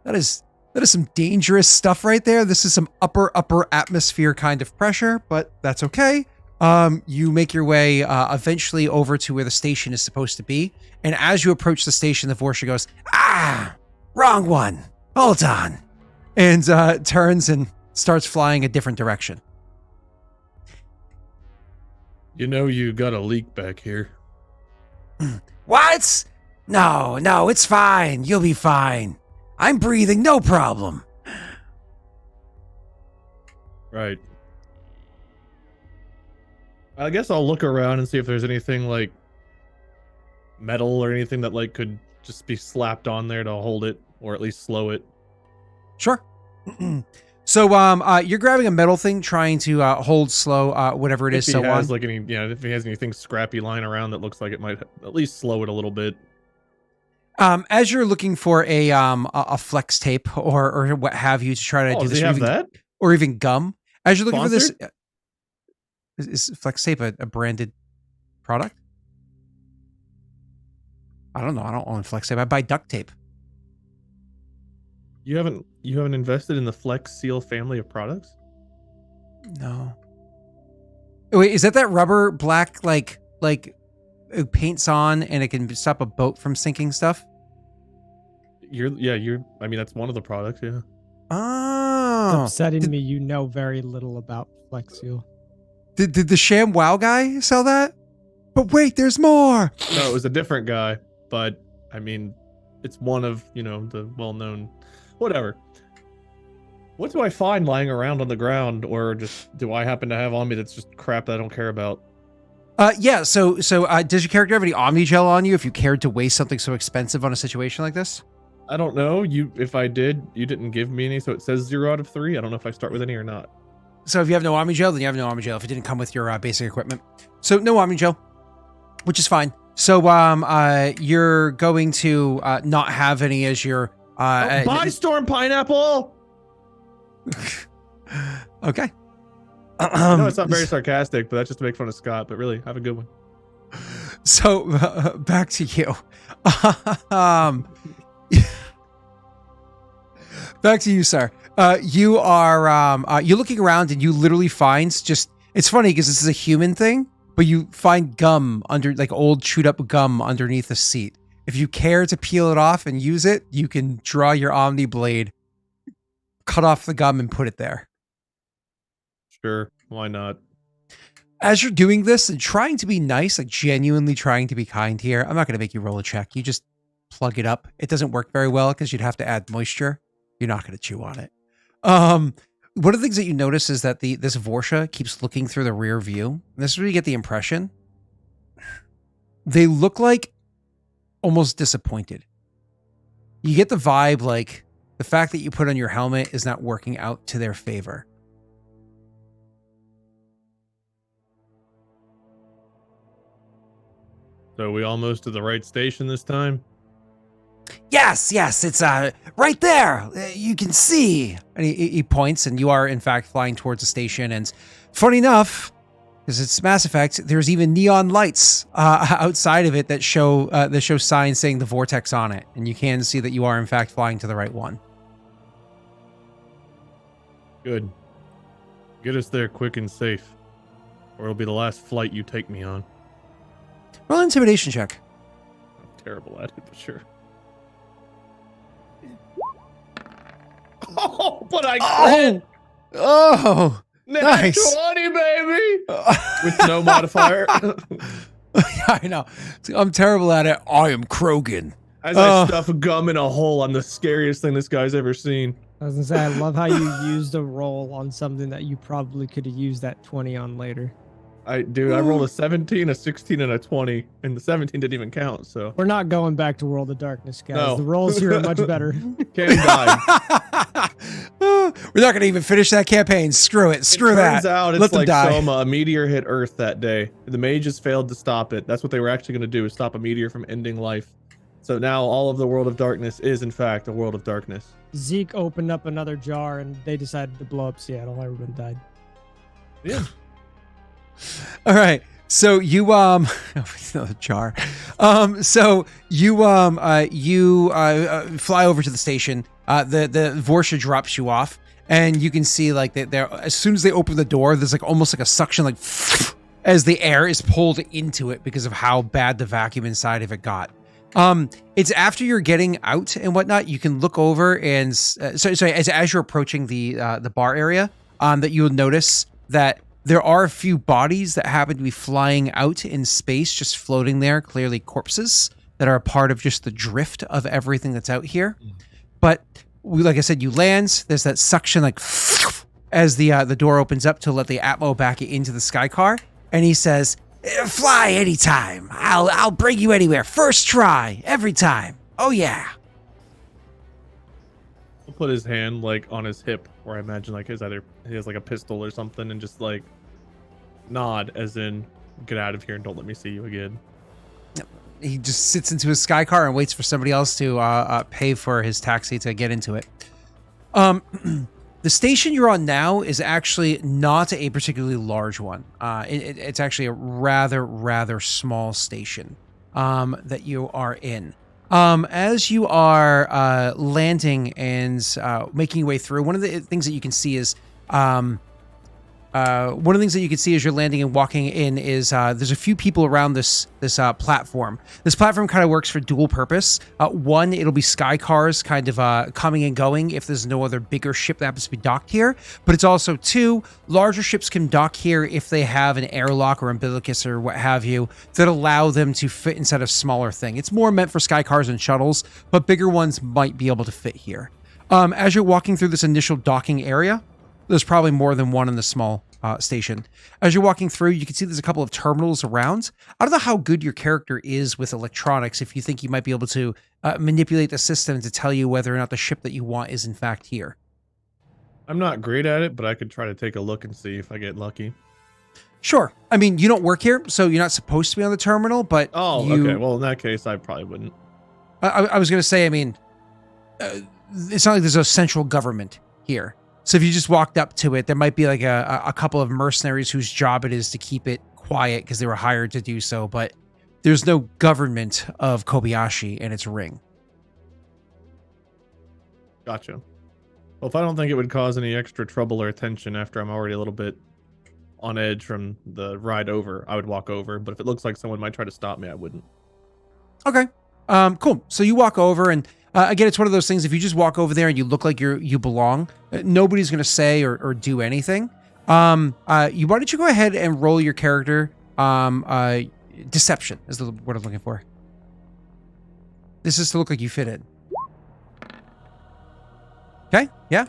Speaker 1: that is some dangerous stuff right there. This is some upper atmosphere kind of pressure, but that's okay. You make your way eventually over to where the station is supposed to be. And as you approach the station, the Vorsha goes,
Speaker 4: Wrong one. Hold on.
Speaker 1: And turns and starts flying a different direction.
Speaker 2: You know you got a leak back here.
Speaker 4: What? No, it's fine. You'll be fine. I'm breathing, no problem.
Speaker 2: Right. I guess I'll look around and see if there's anything like metal or anything that like could just be slapped on there to hold it or at least slow it.
Speaker 1: Sure. So you're grabbing a metal thing, trying to hold slow whatever it is.
Speaker 2: If he
Speaker 1: So
Speaker 2: has
Speaker 1: on.
Speaker 2: like any, if he has anything scrappy lying around that looks like it might at least slow it a little bit.
Speaker 1: As you're looking for a flex tape or what have you to try to do
Speaker 2: Does
Speaker 1: this,
Speaker 2: he have that?
Speaker 1: or even gum. As you're looking for this,
Speaker 2: Sponsored?
Speaker 1: is flex tape a branded product? I don't know. I don't own flex tape. I buy duct tape.
Speaker 2: You haven't invested in the Flex Seal family of products?
Speaker 1: No. Wait, is that rubber black like it paints on and it can stop a boat from sinking stuff?
Speaker 2: I mean, that's one of the products, yeah.
Speaker 3: It's
Speaker 1: Oh.
Speaker 3: upsetting me you know very little about Flex Seal.
Speaker 1: Did the Sham Wow guy sell that? But wait, there's more.
Speaker 2: No, it was a different guy, but I mean, it's one of, the well-known, whatever. What do I find lying around on the ground, or just do I happen to have on me that's just crap that I don't care about?
Speaker 1: Yeah, so does your character have any Omni Gel on you if you cared to waste something so expensive on a situation like this?
Speaker 2: I don't know. If I did, you didn't give me any, so it says 0 out of 3. I don't know if I start with any or not.
Speaker 1: So if you have no Omni Gel, then you have no Omni Gel if it didn't come with your basic equipment. So no Omni Gel, which is fine. So you're going to not have any as your
Speaker 2: buy Storm Pineapple.
Speaker 1: Okay.
Speaker 2: No, it's not very sarcastic, but that's just to make fun of Scott. But really, have a good one.
Speaker 1: So back to you. Back to you, sir. You are you're looking around and you literally find just. It's funny because this is a human thing, but you find gum under like old chewed up gum underneath the seat. If you care to peel it off and use it, you can draw your Omni blade, cut off the gum, and put it there.
Speaker 2: Sure, why not?
Speaker 1: As you're doing this and trying to be nice, like genuinely trying to be kind here, I'm not going to make you roll a check. You just plug it up. It doesn't work very well because you'd have to add moisture. You're not going to chew on it. One of the things that you notice is that this Vorsha keeps looking through the rear view. And this is where you get the impression. They look like almost disappointed. You get the vibe like the fact that you put on your helmet is not working out to their favor.
Speaker 2: So we almost to the right station this time?
Speaker 4: Yes, it's right there. You can see.
Speaker 1: And he points, and you are in fact flying towards the station. And funny enough, because it's Mass Effect, there's even neon lights outside of it that show signs saying the vortex on it, and you can see that you are in fact flying to the right one.
Speaker 2: Good. Get us there quick and safe, or it'll be the last flight you take me on.
Speaker 1: Roll an intimidation check.
Speaker 2: I'm terrible at it, but sure. Oh, but I crit!
Speaker 1: Oh, nice.
Speaker 2: 20, baby! With no modifier.
Speaker 1: I know. I'm terrible at it. I am Krogan.
Speaker 2: As I stuff gum in a hole, I'm the scariest thing this guy's ever seen.
Speaker 3: I was gonna say, I love how you used a roll on something that you probably could have used that 20 on later.
Speaker 2: I rolled a 17, a 16, and a 20, and the 17 didn't even count, so.
Speaker 3: We're not going back to World of Darkness, guys.
Speaker 2: No.
Speaker 3: The rolls here are much better.
Speaker 2: Can't die.
Speaker 1: We're not going to even finish that campaign. Screw it. Screw that.
Speaker 2: Turns out it's
Speaker 1: Let them
Speaker 2: like
Speaker 1: die.
Speaker 2: Soma, a meteor hit Earth that day. The mages failed to stop it. That's what they were actually going to do, is stop a meteor from ending life. So now all of the World of Darkness is, in fact, a World of Darkness.
Speaker 3: Zeke opened up another jar, and they decided to blow up Seattle. Everyone died.
Speaker 2: Yeah.
Speaker 1: All right. So you another jar. So you fly over to the station. The Vorsha drops you off, and you can see like they're as soon as they open the door, there's like almost like a suction, like as the air is pulled into it because of how bad the vacuum inside of it got. It's after you're getting out and whatnot, you can look over and as you're approaching the bar area, that you'll notice that there are a few bodies that happen to be flying out in space, just floating there, clearly corpses that are a part of just the drift of everything that's out here. But like I said, you land, there's that suction like as the door opens up to let the Atmo back into the sky car, and he says,
Speaker 4: Fly anytime. I'll bring you anywhere. First try, every time. Oh yeah.
Speaker 2: He'll put his hand like on his hip, where I imagine like he has like a pistol or something, and just like nod as in get out of here and don't let me see you again.
Speaker 1: He just sits into his sky car and waits for somebody else to pay for his taxi to get into it. The station you're on now is actually not a particularly large one. It's actually a rather small station that you are in. As you are landing and making your way through, one of the things that you can see is as you're landing and walking in is there's a few people around this platform. This platform kind of works for dual purpose. One, it'll be sky cars kind of coming and going if there's no other bigger ship that happens to be docked here. But it's also two, larger ships can dock here if they have an airlock or umbilicus or what have you that allow them to fit inside a smaller thing. It's more meant for sky cars and shuttles, but bigger ones might be able to fit here. As you're walking through this initial docking area, there's probably more than one in the small station. As you're walking through, you can see there's a couple of terminals around. I don't know how good your character is with electronics, if you think you might be able to manipulate the system to tell you whether or not the ship that you want is in fact here.
Speaker 2: I'm not great at it, but I could try to take a look and see if I get lucky.
Speaker 1: Sure. I mean, you don't work here, so you're not supposed to be on the terminal, but
Speaker 2: Okay. Well, in that case, I probably wouldn't.
Speaker 1: I was going to say, I mean, it's not like there's a central government here. So if you just walked up to it, there might be like a couple of mercenaries whose job it is to keep it quiet because they were hired to do so, but there's no government of Kobayashi and its ring.
Speaker 2: Gotcha. Well, if I don't think it would cause any extra trouble or attention after I'm already a little bit on edge from the ride over, I would walk over. But if it looks like someone might try to stop me, I wouldn't.
Speaker 1: Okay. Cool. So you walk over, and again, it's one of those things. If you just walk over there and you look like you belong, nobody's going to say or do anything. Why don't you go ahead and roll your character? Deception is the word I'm looking for. This is to look like you fit in. Okay. Yeah.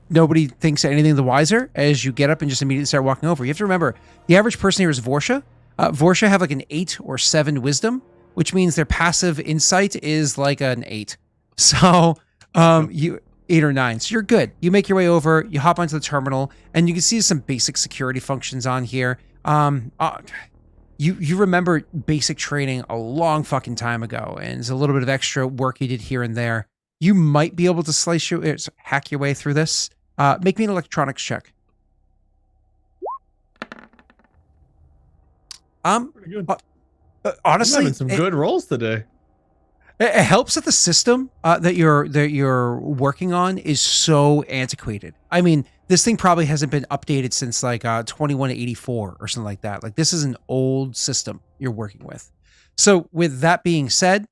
Speaker 1: Nobody thinks anything the wiser as you get up and just immediately start walking over. You have to remember, the average person here is Vorsha. Vorsha have like an 8 or 7 wisdom, which means their passive insight is like an 8. So, you 8 or 9. So you're good. You make your way over, you hop onto the terminal, and you can see some basic security functions on here. You remember basic training a long fucking time ago, and there's a little bit of extra work you did here and there. You might be able to hack your way through this. Make me an electronics check.
Speaker 2: Pretty good.
Speaker 1: Honestly,
Speaker 2: I'm having some good rolls today.
Speaker 1: It helps that the system that you're working on is so antiquated. I mean, this thing probably hasn't been updated since like 2184 or something like that. Like, this is an old system you're working with. So with that being said,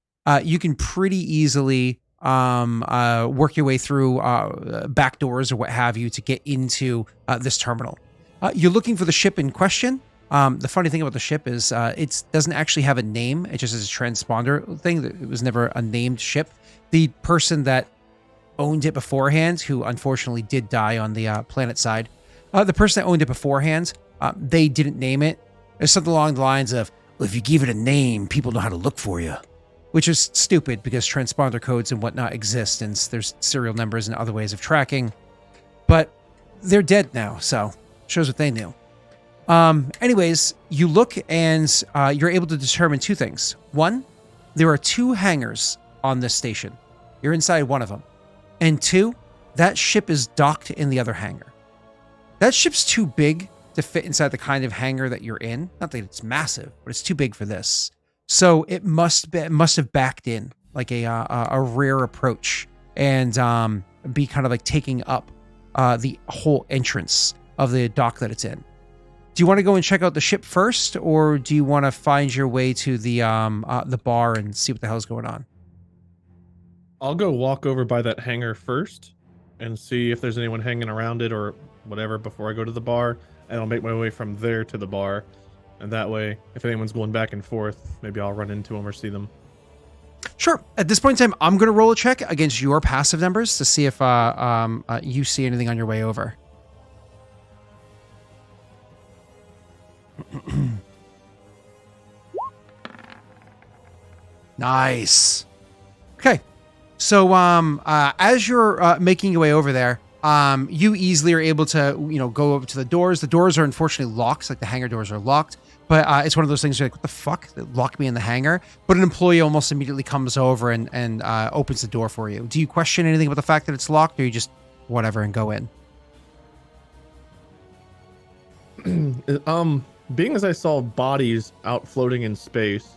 Speaker 1: you can pretty easily work your way through back doors or what have you to get into this terminal. You're looking for the ship in question. The funny thing about the ship is it doesn't actually have a name. It just is a transponder thing. It was never a named ship. The person that owned it beforehand, who unfortunately did die on the planet side, the person that owned it beforehand, they didn't name it. There's something along the lines of, well, if you give it a name, people know how to look for you. Which is stupid because transponder codes and whatnot exist, and there's serial numbers and other ways of tracking. But they're dead now, so shows what they knew. Anyways, you look and you're able to determine 2 things. 1, there are 2 hangars on this station. You're inside one of them. And 2, that ship is docked in the other hangar. That ship's too big to fit inside the kind of hangar that you're in. Not that it's massive, but it's too big for this. So it must have backed in like a rare approach and be kind of like taking up the whole entrance of the dock that it's in. Do you want to go and check out the ship first, or do you want to find your way to the bar and see what the hell's going on?
Speaker 2: I'll go walk over by that hangar first and see if there's anyone hanging around it or whatever before I go to the bar, and I'll make my way from there to the bar. And that way, if anyone's going back and forth, maybe I'll run into them or see them.
Speaker 1: Sure. At this point in time, I'm going to roll a check against your passive numbers to see if you see anything on your way over. Nice. Okay. So as you're making your way over there, you easily are able to, go over to the doors. The doors are unfortunately locked, like the hangar doors are locked. But it's one of those things you're like, what the fuck? They locked me in the hangar. But an employee almost immediately comes over and opens the door for you. Do you question anything about the fact that it's locked, or you just whatever and go in?
Speaker 2: Being as I saw bodies out floating in space,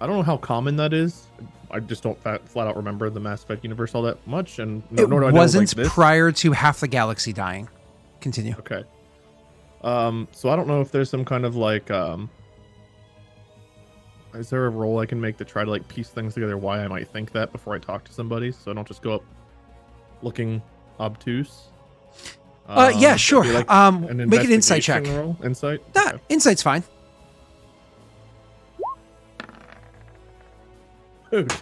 Speaker 2: I don't know how common that is. I just don't flat out remember the Mass Effect universe all that much, and
Speaker 1: nor do I know wasn't like this. Prior to half the galaxy dying. Continue.
Speaker 2: Okay. So I don't know if there's some kind of like, is there a role I can make to try to like piece things together why I might think that before I talk to somebody, so I don't just go up looking obtuse?
Speaker 1: Yeah, sure.
Speaker 2: Like
Speaker 1: make an insight check.
Speaker 2: Roll? Insight?
Speaker 1: Nah,
Speaker 2: Okay.
Speaker 1: Insight's fine.
Speaker 2: Dude.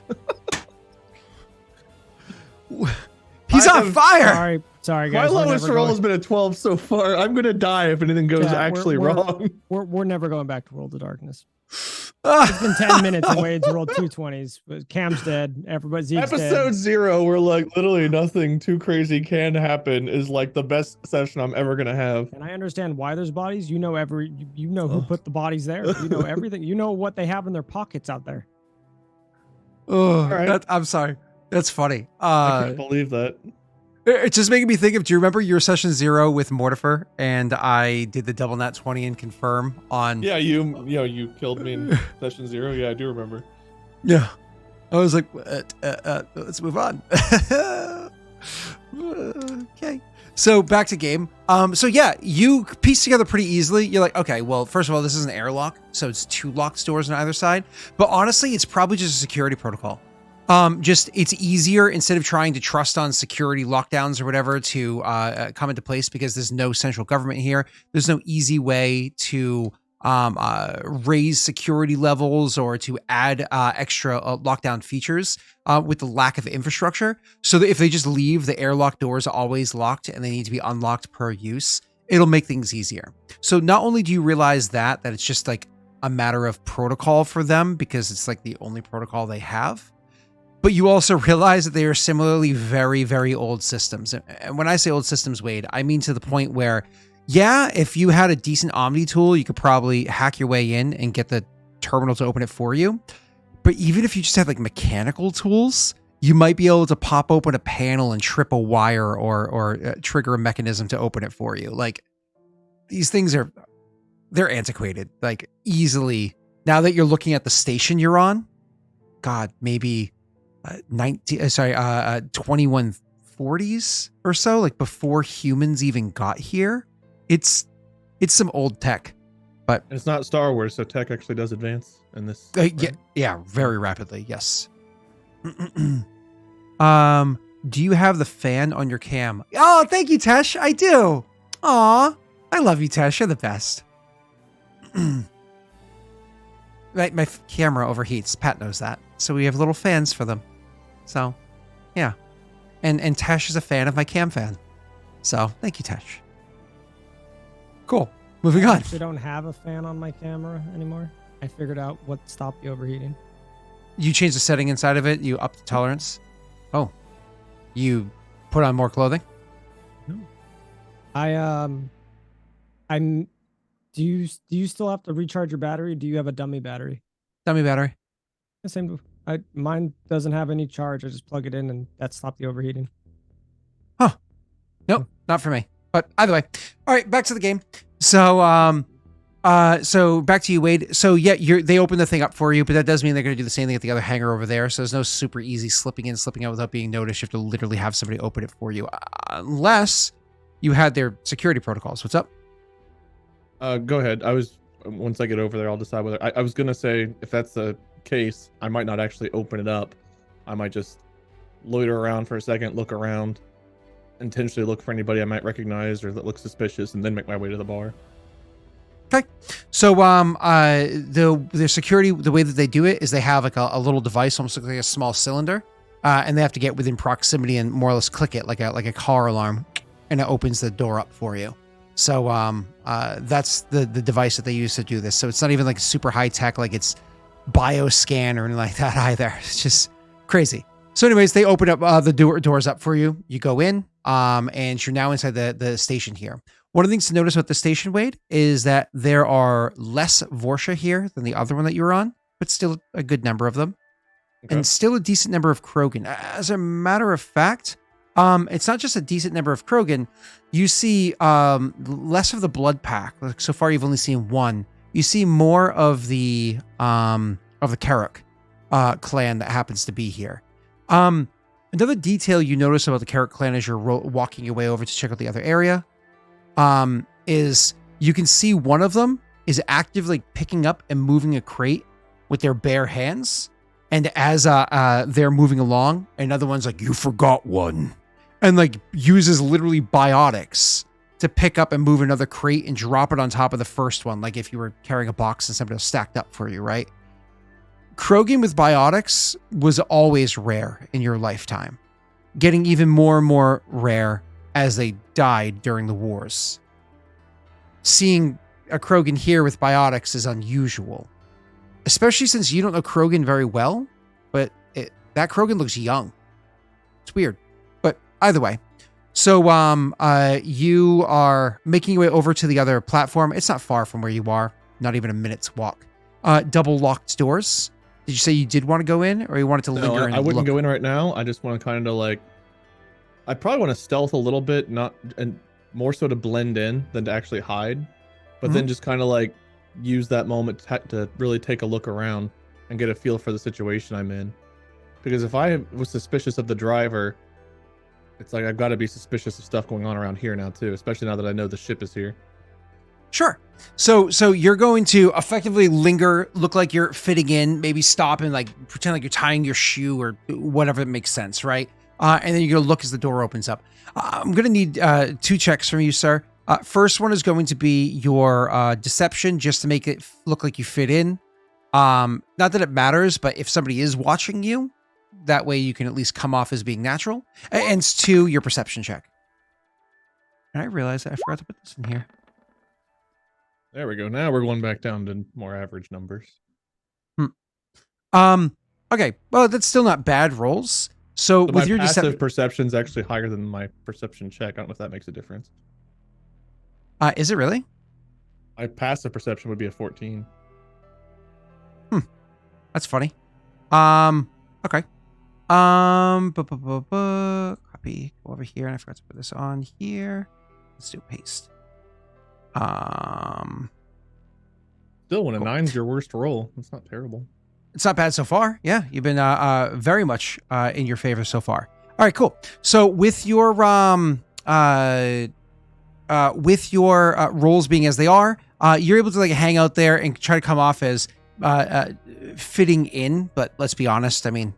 Speaker 1: He's on fire.
Speaker 3: Sorry, guys.
Speaker 2: My lowest roll has been a 12 so far. I'm gonna die if anything goes actually wrong.
Speaker 3: We're never going back to World of Darkness. It's been 10 minutes and Wade's rolled 220s. Cam's dead. Everybody's
Speaker 2: Episode
Speaker 3: dead.
Speaker 2: 0, where like literally nothing too crazy can happen, is like the best session I'm ever gonna have.
Speaker 3: And I understand why there's bodies. You know you know who put the bodies there. You know everything. You know what they have in their pockets out there.
Speaker 1: Oh,
Speaker 2: right.
Speaker 1: I'm sorry. That's funny.
Speaker 2: I can't believe that.
Speaker 1: It's just making me think of, do you remember your session 0 with Mortifer and I did the double nat 20 and confirm on...
Speaker 2: Yeah, you killed me in session 0. Yeah, I do remember.
Speaker 1: Yeah. I was like, let's move on. Okay. So back to game. So yeah, you piece together pretty easily. You're like, okay, well, first of all, this is an airlock, so it's 2 locked doors on either side. But honestly, it's probably just a security protocol. Just it's easier instead of trying to trust on security lockdowns or whatever to come into place, because there's no central government here. There's no easy way to raise security levels or to add extra lockdown features with the lack of infrastructure. So that if they just leave the airlock doors always locked and they need to be unlocked per use, it'll make things easier. So not only do you realize that it's just like a matter of protocol for them because it's like the only protocol they have, but you also realize that they are similarly very, very old systems. And when I say old systems, Wade, I mean to the point where, yeah, if you had a decent Omni tool, you could probably hack your way in and get the terminal to open it for you. But even if you just have like mechanical tools, you might be able to pop open a panel and trip a wire or trigger a mechanism to open it for you. Like, these things they're antiquated, like easily. Now that you're looking at the station you're on, God, maybe 2140s or so, like before humans even got here. It's some old tech, but
Speaker 2: It's not Star Wars, so tech actually does advance in this.
Speaker 1: yeah, very rapidly. Yes. Do you have the fan on your cam? Oh, thank you, Tesh. I do. Aw, I love you, Tesh. You're the best. My camera overheats. Pat knows that. So we have little fans for them. So, yeah. And Tesh is a fan of my cam fan. So, thank you, Tesh. Cool. Moving on.
Speaker 3: I actually don't have a fan on my camera anymore. I figured out what stopped the overheating.
Speaker 1: You changed the setting inside of it? You upped the tolerance? Oh. You put on more clothing?
Speaker 3: No. Do you still have to recharge your battery? Do you have a dummy battery?
Speaker 1: Dummy battery.
Speaker 3: The same. Mine doesn't have any charge. I just plug it in and that stopped the overheating.
Speaker 1: Huh. Nope, not for me. But either way. All right, back to the game. So so back to you, Wade. So yeah, they open the thing up for you, but that does mean they're going to do the same thing at the other hangar over there. So there's no super easy slipping in, slipping out without being noticed. You have to literally have somebody open it for you, unless you had their security protocols. What's up?
Speaker 2: Go ahead. Once I get over there, I'll decide whether I was gonna say, if that's the case, I might not actually open it up. I might just loiter around for a second, look around, intentionally look for anybody I might recognize or that looks suspicious, and then make my way to the bar.
Speaker 1: Okay. So the security, the way that they do it is they have like a little device, almost like a small cylinder, and they have to get within proximity and more or less click it like a car alarm, and it opens the door up for you. So that's the device that they use to do this. So it's not even like super high tech, like it's bioscan or anything like that either. It's just crazy. So anyways, they open up the doors up for you. You go in, and you're now inside the station here. One of the things to notice about the station, Wade, is that there are less Vorsha here than the other one that you were on, but still a good number of them. Okay. And still a decent number of Krogan. As a matter of fact, it's not just a decent number of Krogan. You see less of the blood pack. Like, so far, you've only seen one. You see more of the Karruk clan that happens to be here. Another detail you notice about the Karruk clan as you're walking your way over to check out the other area, is you can see one of them is actively picking up and moving a crate with their bare hands. And as they're moving along, another one's like, "You forgot one," and like uses literally biotics to pick up and move another crate and drop it on top of the first one, like if you were carrying a box and somebody else stacked up for you, right? Krogan with biotics was always rare in your lifetime, getting even more and more rare as they died during the wars. Seeing a Krogan here with biotics is unusual. especially since you don't know Krogan very well, but that Krogan looks young. It's weird, but either way. So you are making your way over to the other platform. It's not far from where you are, not even a minute's walk. Double locked doors. Did you say you did want to go in, or you wanted to linger?
Speaker 2: I wouldn't go in right now. I just want to kind of like, I probably want to stealth a little bit, and more so to blend in than to actually hide, but then just kind of like use that moment to really take a look around and get a feel for the situation I'm in. Because if I was suspicious of the driver, it's like I've got to be suspicious of stuff going on around here now too, especially now that I know the ship is here.
Speaker 1: Sure. So you're going to effectively linger, look like you're fitting in, maybe stop and like pretend like you're tying your shoe or whatever makes sense, right? And then you're going to look as the door opens up. I'm going to need 2 checks from you, sir. First one is going to be your deception, just to make it look like you fit in. Not that it matters, but if somebody is watching you, that way you can at least come off as being natural. And 2, your perception check. And I realized that I forgot to put this in here.
Speaker 2: There we go. Now we're going back down to more average numbers.
Speaker 1: Okay. Well, that's still not bad rolls. So with your
Speaker 2: passive perception is actually higher than my perception check. I don't know if that makes a difference.
Speaker 1: Is it really?
Speaker 2: My passive perception would be a 14.
Speaker 1: That's funny. Okay. Copy. Go over here, and I forgot to put this on here. Let's do paste.
Speaker 2: Still, when a
Speaker 1: cool.
Speaker 2: 9's your worst roll, it's not terrible.
Speaker 1: It's not bad so far. Yeah, you've been very much in your favor so far. All right, cool. So with your roles being as they are, you're able to like hang out there and try to come off as fitting in. But let's be honest. I mean,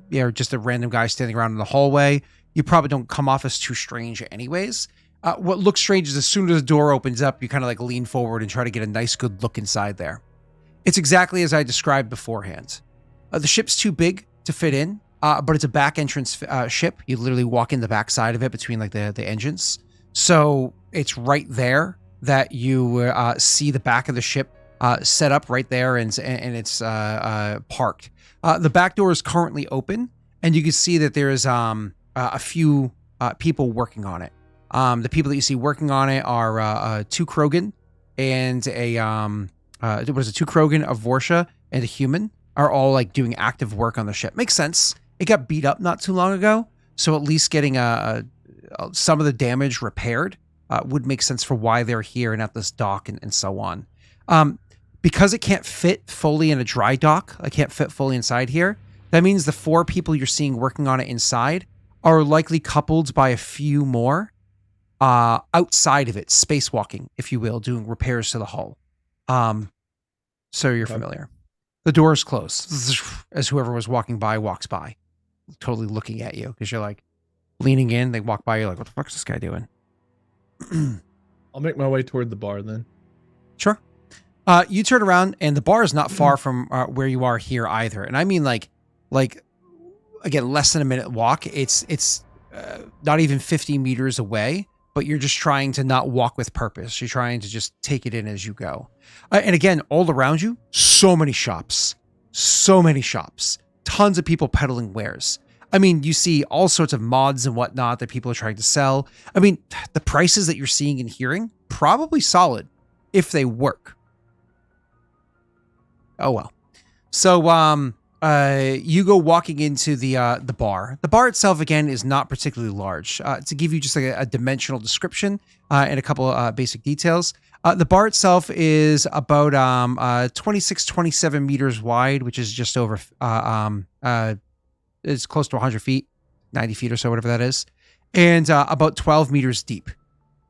Speaker 1: you're just a random guy standing around in the hallway. You probably don't come off as too strange, anyways. What looks strange is as soon as the door opens up, you kind of like lean forward and try to get a nice, good look inside there. It's exactly as I described beforehand. The ship's too big to fit in, but it's a back entrance ship. You literally walk in the back side of it between like the engines. So it's right there that you see the back of the ship set up right there, and it's parked. The back door is currently open, and you can see that there is a few people working on it. The people that you see working on it are 2 Krogan and a 2 Krogan, a Vorsha, and a human are all like doing active work on the ship. Makes sense. It got beat up not too long ago, so at least getting some of the damage repaired would make sense for why they're here and at this dock and so on. Because it can't fit fully in a dry dock, I can't fit fully inside here. That means the 4 people you're seeing working on it inside are likely coupled by a few more outside of it, spacewalking, if you will, doing repairs to the hull. So you're familiar. The door is closed as whoever was walking by walks by, totally looking at you because you're like leaning in. They walk by, you're like, what the fuck is this guy doing?
Speaker 2: I'll make my way toward the bar then.
Speaker 1: Sure. You turn around and the bar is not far from where you are here either. And I mean like again, less than a minute walk. It's not even 50 meters away, but you're just trying to not walk with purpose. You're trying to just take it in as you go. And again, all around you, so many shops, tons of people peddling wares. I mean, you see all sorts of mods and whatnot that people are trying to sell. I mean, the prices that you're seeing and hearing, probably solid if they work. Oh, well. So, you go walking into the bar. The bar itself, again, is not particularly large. To give you just like a dimensional description and a couple basic details, the bar itself is about 26, 27 meters wide, which is just over, it's close to 100 feet, 90 feet or so, whatever that is, and about 12 meters deep.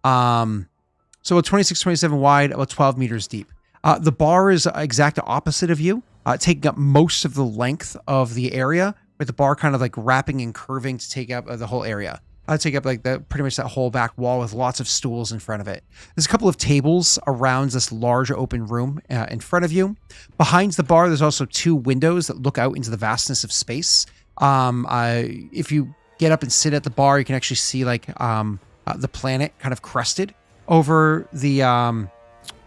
Speaker 1: So about 26, 27 wide, about 12 meters deep. The bar is exact opposite of you. Taking up most of the length of the area, with the bar kind of like wrapping and curving to take up the whole area. Take up like pretty much that whole back wall with lots of stools in front of it. There's a couple of tables around this large open room in front of you. Behind the bar, there's also 2 windows that look out into the vastness of space. If you get up and sit at the bar, you can actually see like the planet kind of crested over the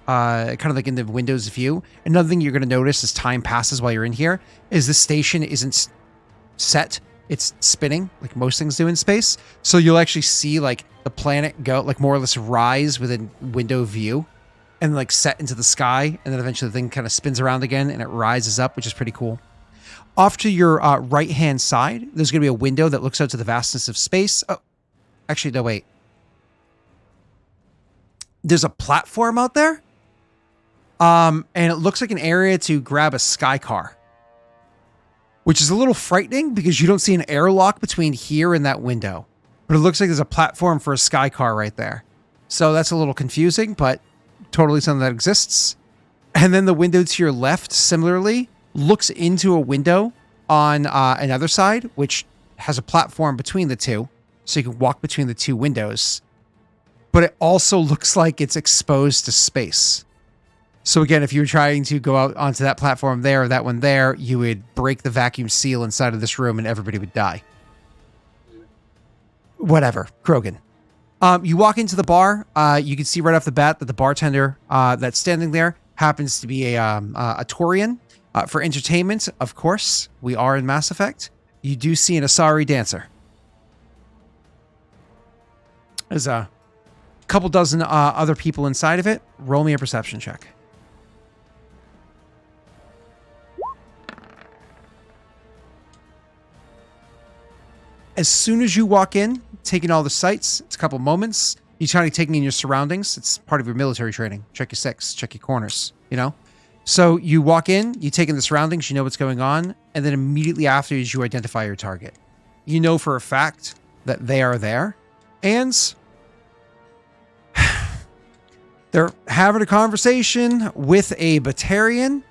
Speaker 1: kind of like in the Windows view. Another thing you're going to notice as time passes while you're in here is the station isn't set. It's spinning like most things do in space. So you'll actually see like the planet go like more or less rise within window view and like set into the sky. And then eventually the thing kind of spins around again and it rises up, which is pretty cool. Off to your right-hand side, there's going to be a window that looks out to the vastness of space. Oh, actually, no, wait. There's a platform out there. And it looks like an area to grab a sky car, which is a little frightening because you don't see an airlock between here and that window. But it looks like there's a platform for a sky car right there. So that's a little confusing, but totally something that exists. And then the window to your left, similarly, looks into a window on another side, which has a platform between the two, so you can walk between the two windows. But it also looks like it's exposed to space. So again, if you were trying to go out onto that platform there or that one there, you would break the vacuum seal inside of this room and everybody would die. Whatever, Krogan. You walk into the bar. You can see right off the bat that the bartender that's standing there happens to be a Taurian. For entertainment, of course, we are in Mass Effect. You do see an Asari dancer. There's a couple dozen other people inside of it. Roll me a perception check. As soon as you walk in, taking all the sights, it's a couple moments. You're trying to take in your surroundings. It's part of your military training. Check your six, check your corners, you know? So you walk in, you take in the surroundings, you know what's going on, and then immediately afterwards you identify your target. You know for a fact that they are there, and they're having a conversation with a Batarian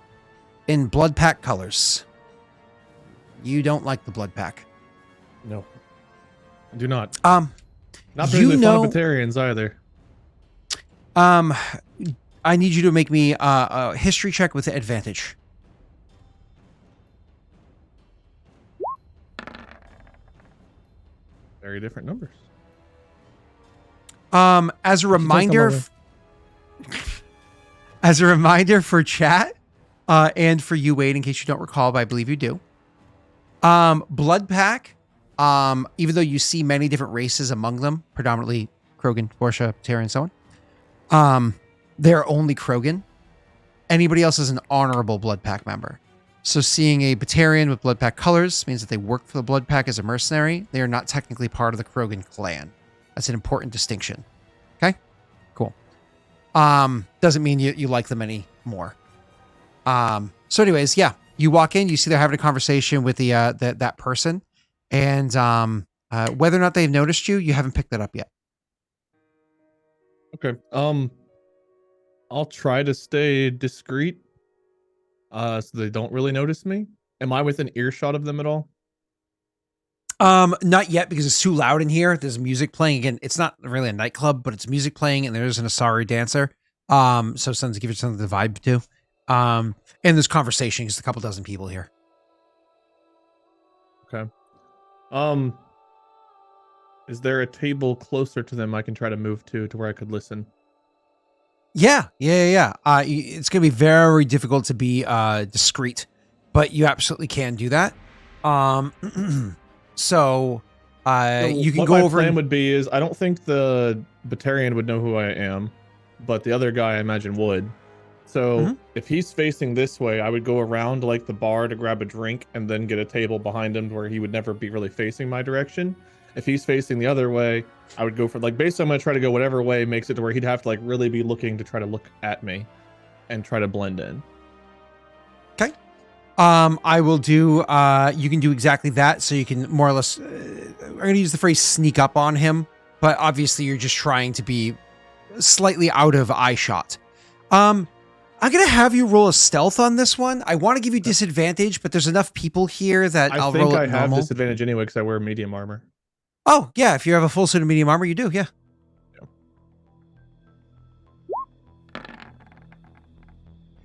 Speaker 1: in Blood Pack colors. You don't like the Blood Pack.
Speaker 2: No, I do not.
Speaker 1: Not
Speaker 2: particularly fond of Batarians either.
Speaker 1: I need you to make me a history check with advantage.
Speaker 2: Very different numbers.
Speaker 1: As a reminder, for chat, and for you, Wade, in case you don't recall, but I believe you do. Blood Pack, even though you see many different races among them, predominantly Krogan, Borsha, Terran, and so on, they're only Krogan. Anybody else is an honorable Blood Pack member. So seeing a Batarian with Blood Pack colors means that they work for the Blood Pack as a mercenary. They are not technically part of the Krogan clan. That's an important distinction. Okay? Cool. Doesn't mean you like them any more. So anyways, yeah. You walk in, you see they're having a conversation with that person. And whether or not they've noticed you, you haven't picked that up yet.
Speaker 2: Okay. I'll try to stay discreet, so they don't really notice me. Am I within earshot of them at all?
Speaker 1: Not yet, because it's too loud in here. There's music playing. Again, it's not really a nightclub, but it's music playing, and there's an Asari dancer. So something to give it something to vibe to. And there's conversation. There's a couple dozen people here.
Speaker 2: Okay. Is there a table closer to them I can try to move to where I could listen?
Speaker 1: Yeah. It's going to be very difficult to be discreet, but you absolutely can do that. So you can go over.
Speaker 2: My plan would be is I don't think the Batarian would know who I am, but the other guy I imagine would. So if he's facing this way, I would go around like the bar to grab a drink and then get a table behind him where he would never be really facing my direction. If he's facing the other way, I would go for like basically I'm gonna try to go whatever way makes it to where he'd have to like really be looking to try to look at me and try to blend in.
Speaker 1: Okay. I will do you can do exactly that, so you can more or less I'm gonna use the phrase sneak up on him, but obviously you're just trying to be slightly out of eye shot. I'm gonna have you roll a stealth on this one. I want to give you disadvantage, but there's enough people here that I'll roll it normal.
Speaker 2: I think I have disadvantage anyway because I wear medium armor.
Speaker 1: Oh, yeah, if you have a full suit of medium armor, you do, yeah.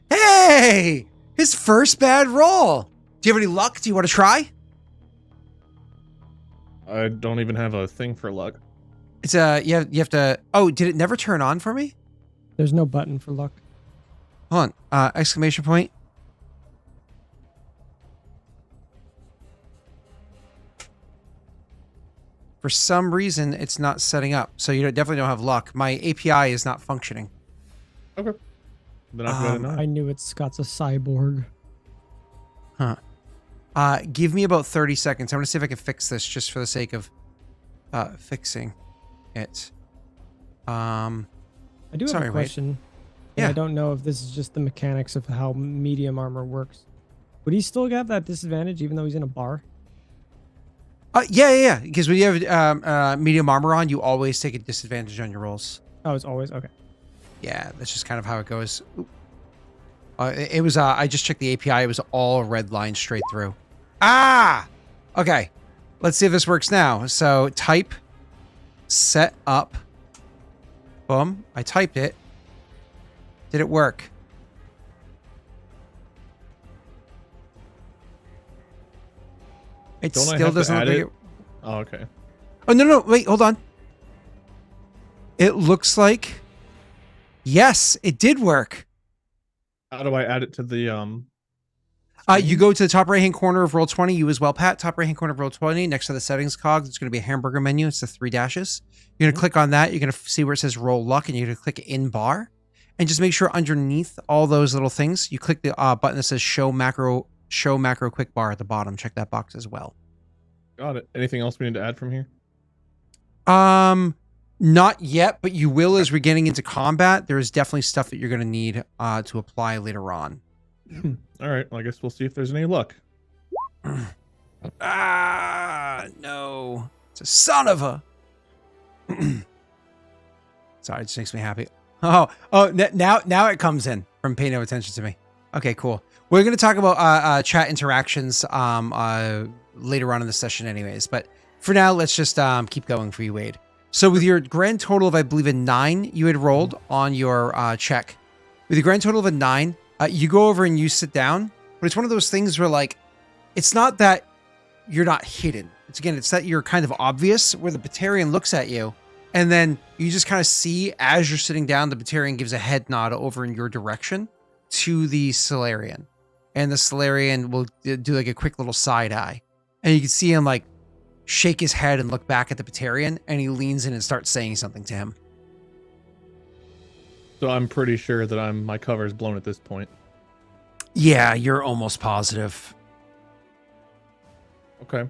Speaker 1: Hey! His first bad roll! Do you have any luck? Do you want to try?
Speaker 2: I don't even have a thing for luck.
Speaker 1: It's you have to... Oh, did it never turn on for me?
Speaker 3: There's no button for luck.
Speaker 1: Hold on. Exclamation point. For some reason, it's not setting up. So you definitely don't have luck. My API is not functioning.
Speaker 2: Okay. Then I've got to know.
Speaker 3: I knew it. Scott's a cyborg.
Speaker 1: Huh. Give me about 30 seconds. I'm going to see if I can fix this just for the sake of fixing it.
Speaker 3: I do have a question.
Speaker 1: Yeah.
Speaker 3: I don't know if this is just the mechanics of how medium armor works. Would he still have that disadvantage even though he's in a bar?
Speaker 1: Yeah. Because when you have medium armor on, you always take a disadvantage on your rolls.
Speaker 3: Oh, it's always okay.
Speaker 1: Yeah, that's just kind of how it goes. It was, I just checked the API. It was all red line straight through. Ah! Okay. Let's see if this works now. So type set up. Boom. I typed it. Did it work? It
Speaker 2: Don't I
Speaker 1: still
Speaker 2: have to
Speaker 1: doesn't
Speaker 2: add
Speaker 1: look
Speaker 2: it?
Speaker 1: like it.
Speaker 2: Oh, okay.
Speaker 1: Oh, no. Wait, hold on. It looks like... Yes, it did work.
Speaker 2: How do I add it to the
Speaker 1: You go to the top right-hand corner of Roll20. You as well, Pat. Top right-hand corner of Roll20. Next to the settings cog, there's going to be a hamburger menu. It's the 3 dashes. You're going to click on that. You're going to see where it says Roll Luck, and you're going to click in bar. And just make sure underneath all those little things, you click the button that says Show Macro Quick Bar at the bottom. Check that box as well.
Speaker 2: Got it. Anything else we need to add from here?
Speaker 1: Not yet, but you will as we're getting into combat. There is definitely stuff that you're going to need to apply later on.
Speaker 2: All right. Well, I guess we'll see if there's any luck.
Speaker 1: No. It's a son of a... Sorry, it just makes me happy. Oh, now it comes in from paying no attention to me. Okay, cool. We're going to talk about chat interactions later on in the session anyways, but for now, let's just keep going for you, Wade. So with your grand total of, I believe, a 9 you had rolled on your check. With your grand total of a 9, you go over and you sit down, but it's one of those things where, like, it's not that you're not hidden. It's that you're kind of obvious, where the Batarian looks at you, and then you just kind of see, as you're sitting down, the Batarian gives a head nod over in your direction to the Solarian. And the Solarian will do like a quick little side eye. And you can see him like shake his head and look back at the Batarian, and he leans in and starts saying something to him.
Speaker 2: So I'm pretty sure that my cover is blown at this point.
Speaker 1: Yeah, you're almost positive.
Speaker 2: Okay.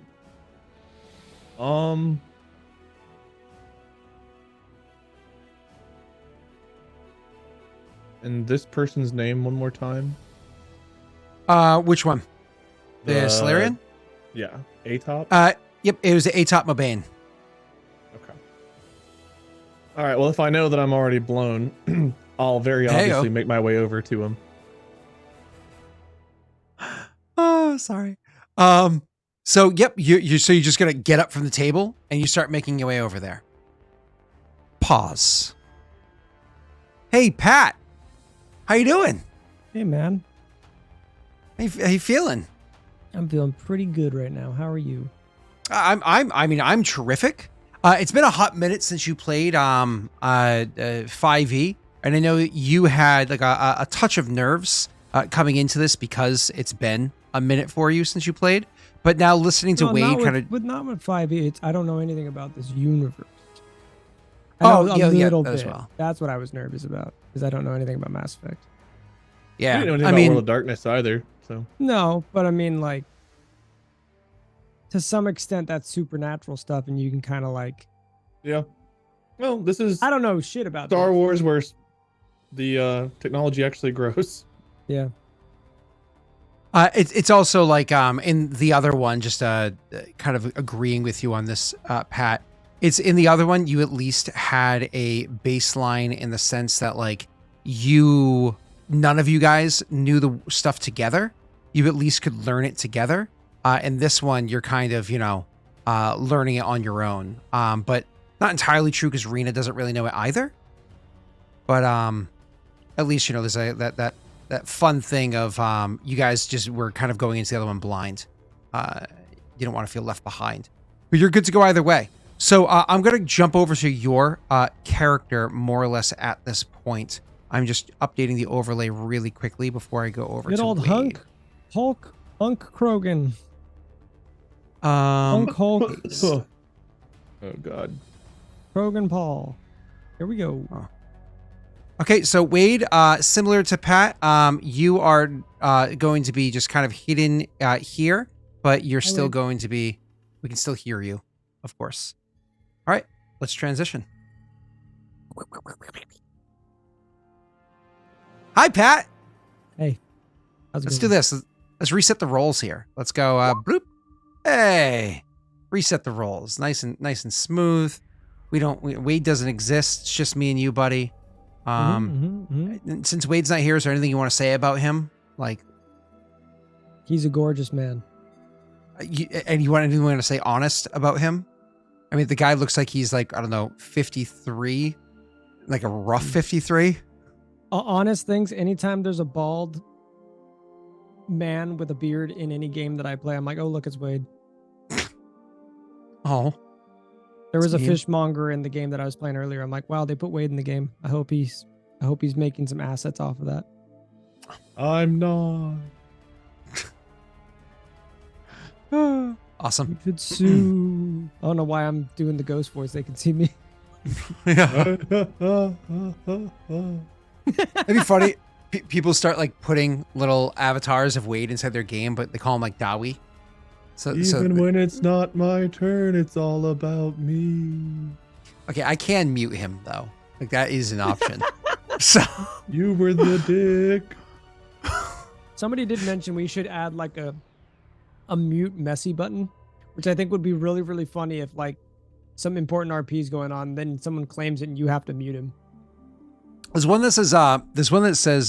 Speaker 2: And this person's name one more time?
Speaker 1: Which one? The Solarian?
Speaker 2: Yeah. Atop?
Speaker 1: Yep, it was Atop Mobane.
Speaker 2: Okay. All right, well, if I know that I'm already blown, I'll very obviously make my way over to him.
Speaker 1: Oh, sorry. So yep, you're just gonna get up from the table and you start making your way over there. Pause. Hey, Pat. How you doing?
Speaker 3: Hey, man.
Speaker 1: How you feeling?
Speaker 3: I'm feeling pretty good right now. How are you?
Speaker 1: I'm terrific. It's been a hot minute since you played 5e, and I know you had like a touch of nerves coming into this because it's been a minute for you since you played. But now listening to Wade kind of
Speaker 3: not with 5e, I don't know anything about this universe.
Speaker 1: A
Speaker 3: little
Speaker 1: bit
Speaker 3: bit.
Speaker 1: as well.
Speaker 3: That's what I was nervous about, because I don't know anything about Mass Effect.
Speaker 1: Yeah,
Speaker 2: I didn't know anything about World of Darkness either. So
Speaker 3: No, but I mean, like, to some extent, that's supernatural stuff, and you can kind of like.
Speaker 2: Yeah. Well, this is
Speaker 3: I don't know shit about
Speaker 2: Star
Speaker 3: this.
Speaker 2: Wars, where the technology actually grows.
Speaker 3: Yeah.
Speaker 1: It's also like in the other one, just kind of agreeing with you on this, Pat. It's in the other one, you at least had a baseline in the sense that like none of you guys knew the stuff together. You at least could learn it together. In this one, you're kind of, learning it on your own. But not entirely true because Rena doesn't really know it either. But at least, there's that fun thing of you guys just were kind of going into the other one blind. You don't want to feel left behind. But you're good to go either way. So I'm going to jump over to your character more or less at this point. I'm just updating the overlay really quickly before I go over
Speaker 3: Good
Speaker 1: to
Speaker 3: old
Speaker 1: Wade.
Speaker 3: Hulk Krogan.
Speaker 1: Um,
Speaker 3: Hulk
Speaker 2: Oh God.
Speaker 3: Krogan Paul. Here we go.
Speaker 1: okay, so Wade, similar to Pat, you are going to be just kind of hidden here, but you're still
Speaker 3: Wade.
Speaker 1: going to be. We can still hear you, of course. All right, let's transition. Hi, Pat.
Speaker 3: Hey. How's it
Speaker 1: Let's do
Speaker 3: going?
Speaker 1: this. Let's reset the roles here. Let's go. Bloop. Hey, reset the roles. Nice and smooth. Wade doesn't exist. It's just me and you, buddy. And since Wade's not here, is there anything you want to say about him? Like,
Speaker 3: He's a gorgeous man.
Speaker 1: and you want anything to say honest about him? I mean, the guy looks like he's like, I don't know, 53, like a rough 53.
Speaker 3: Honest things, anytime there's a bald man with a beard in any game that I play, I'm like, oh, look, it's Wade.
Speaker 1: Oh,
Speaker 3: There was a
Speaker 1: mean.
Speaker 3: fishmonger in the game that I was playing earlier. I'm like, wow, they put Wade in the game. I hope he's making some assets off of that.
Speaker 2: I'm not.
Speaker 1: awesome.
Speaker 3: You could sue. I don't know why I'm doing the ghost voice. They can see me.
Speaker 1: Yeah. It'd be funny. People start like putting little avatars of Wade inside their game, but they call him like Dawi.
Speaker 2: Even when it's not my turn, it's all about me.
Speaker 1: Okay, I can mute him though. Like that is an option. So
Speaker 2: You were the dick.
Speaker 3: Somebody did mention we should add like a mute messy button, which I think would be really, really funny if like some important RP's going on, then someone claims it and you have to mute him.
Speaker 1: there's one that says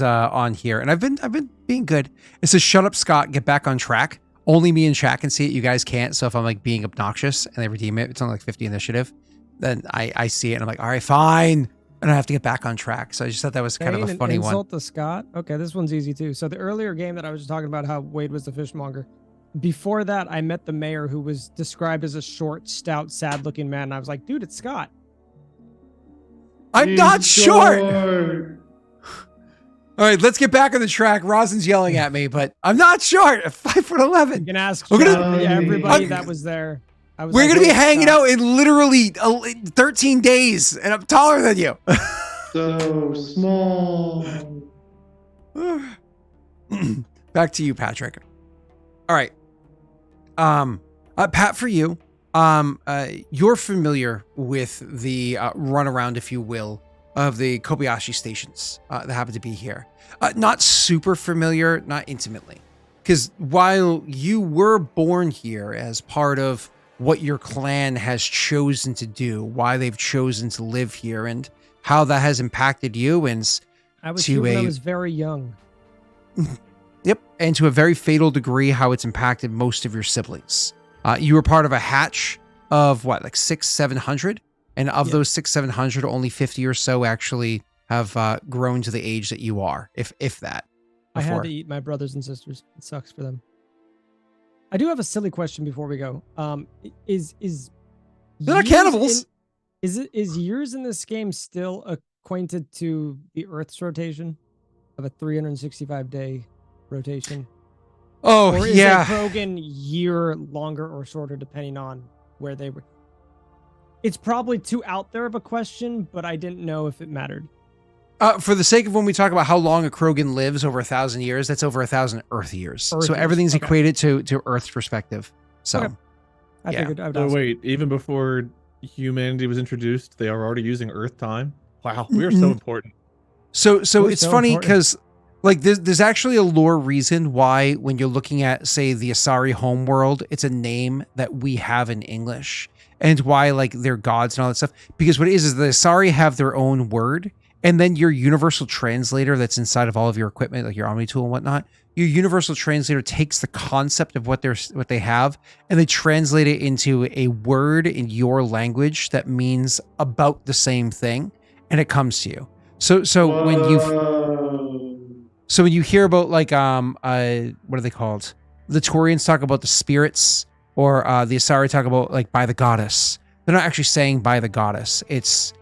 Speaker 1: on here, and I've been being good. It says, "Shut up, Scott. Get back on track." Only me and chat can see it. You guys can't. So if I'm like being obnoxious and they redeem it, it's only like 50 initiative. Then I see it and I'm like, all right, fine. And I have to get back on track. So I just thought that was kind of a funny one.
Speaker 3: Insult to Scott. Okay, this one's easy too. So the earlier game that I was just talking about, how Wade was the fishmonger. Before that, I met the mayor, who was described as a short, stout, sad-looking man. And I was like, dude, it's Scott.
Speaker 1: I'm not short. All right, let's get back on the track. Rosin's yelling at me, but I'm not short. 5'11".
Speaker 3: You can ask
Speaker 1: We're gonna-
Speaker 3: everybody
Speaker 1: I'm-
Speaker 3: that was there. I was
Speaker 1: We're
Speaker 3: like,
Speaker 1: going to be
Speaker 3: "Hey,
Speaker 1: hanging
Speaker 3: Scott."
Speaker 1: out in literally 13 days, and I'm taller than you.
Speaker 2: So small.
Speaker 1: Back to you, Patrick. All right. Pat, for you, you're familiar with the runaround, if you will, of the Kobayashi stations that happen to be here. Not super familiar, not intimately. Because while you were born here as part of what your clan has chosen to do, why they've chosen to live here, and how that has impacted you, and
Speaker 3: I was
Speaker 1: to
Speaker 3: here when I
Speaker 1: a-
Speaker 3: was very young.
Speaker 1: Yep, and to a very fatal degree, how it's impacted most of your siblings. You were part of a hatch of what, like 600-700, and of those 600-700, only 50 or so actually have grown to the age that you are, if that.
Speaker 3: I had
Speaker 1: Before.
Speaker 3: to eat my brothers and sisters. It sucks for them. I do have a silly question before we go. Is
Speaker 1: They're not
Speaker 3: years
Speaker 1: cannibals.
Speaker 3: is years in this game still acquainted to the Earth's rotation of a 365-day rotation?
Speaker 1: Oh
Speaker 3: Or is
Speaker 1: yeah.
Speaker 3: a Krogan year longer or shorter depending on where they were? It's probably too out there of a question, but I didn't know if it mattered.
Speaker 1: For the sake of when we talk about how long a Krogan lives over 1,000 years, that's over 1,000 Earth years.
Speaker 3: Earth
Speaker 1: so
Speaker 3: years,
Speaker 1: everything's
Speaker 3: okay.
Speaker 1: equated to Earth's perspective. So
Speaker 3: Okay. I
Speaker 1: Yeah.
Speaker 3: figured I would
Speaker 2: So
Speaker 3: ask.
Speaker 2: wait, even before humanity was introduced, they are already using Earth time? Wow, we are
Speaker 1: Mhm.
Speaker 2: so important.
Speaker 1: So
Speaker 3: We're
Speaker 1: it's
Speaker 3: so
Speaker 1: funny
Speaker 3: important.
Speaker 1: because like there's actually a lore reason why when you're looking at, say, the Asari homeworld, it's a name that we have in English, and why like they're gods and all that stuff. Because what it is the Asari have their own word, and then your universal translator that's inside of all of your equipment, like your Omni tool and whatnot, your universal translator takes the concept of what they have, and they translate it into a word in your language that means about the same thing, and it comes to you. So when you hear about like what are they called? The Taurians talk about the spirits, or the Asari talk about like by the goddess. They're not actually saying by the goddess. It's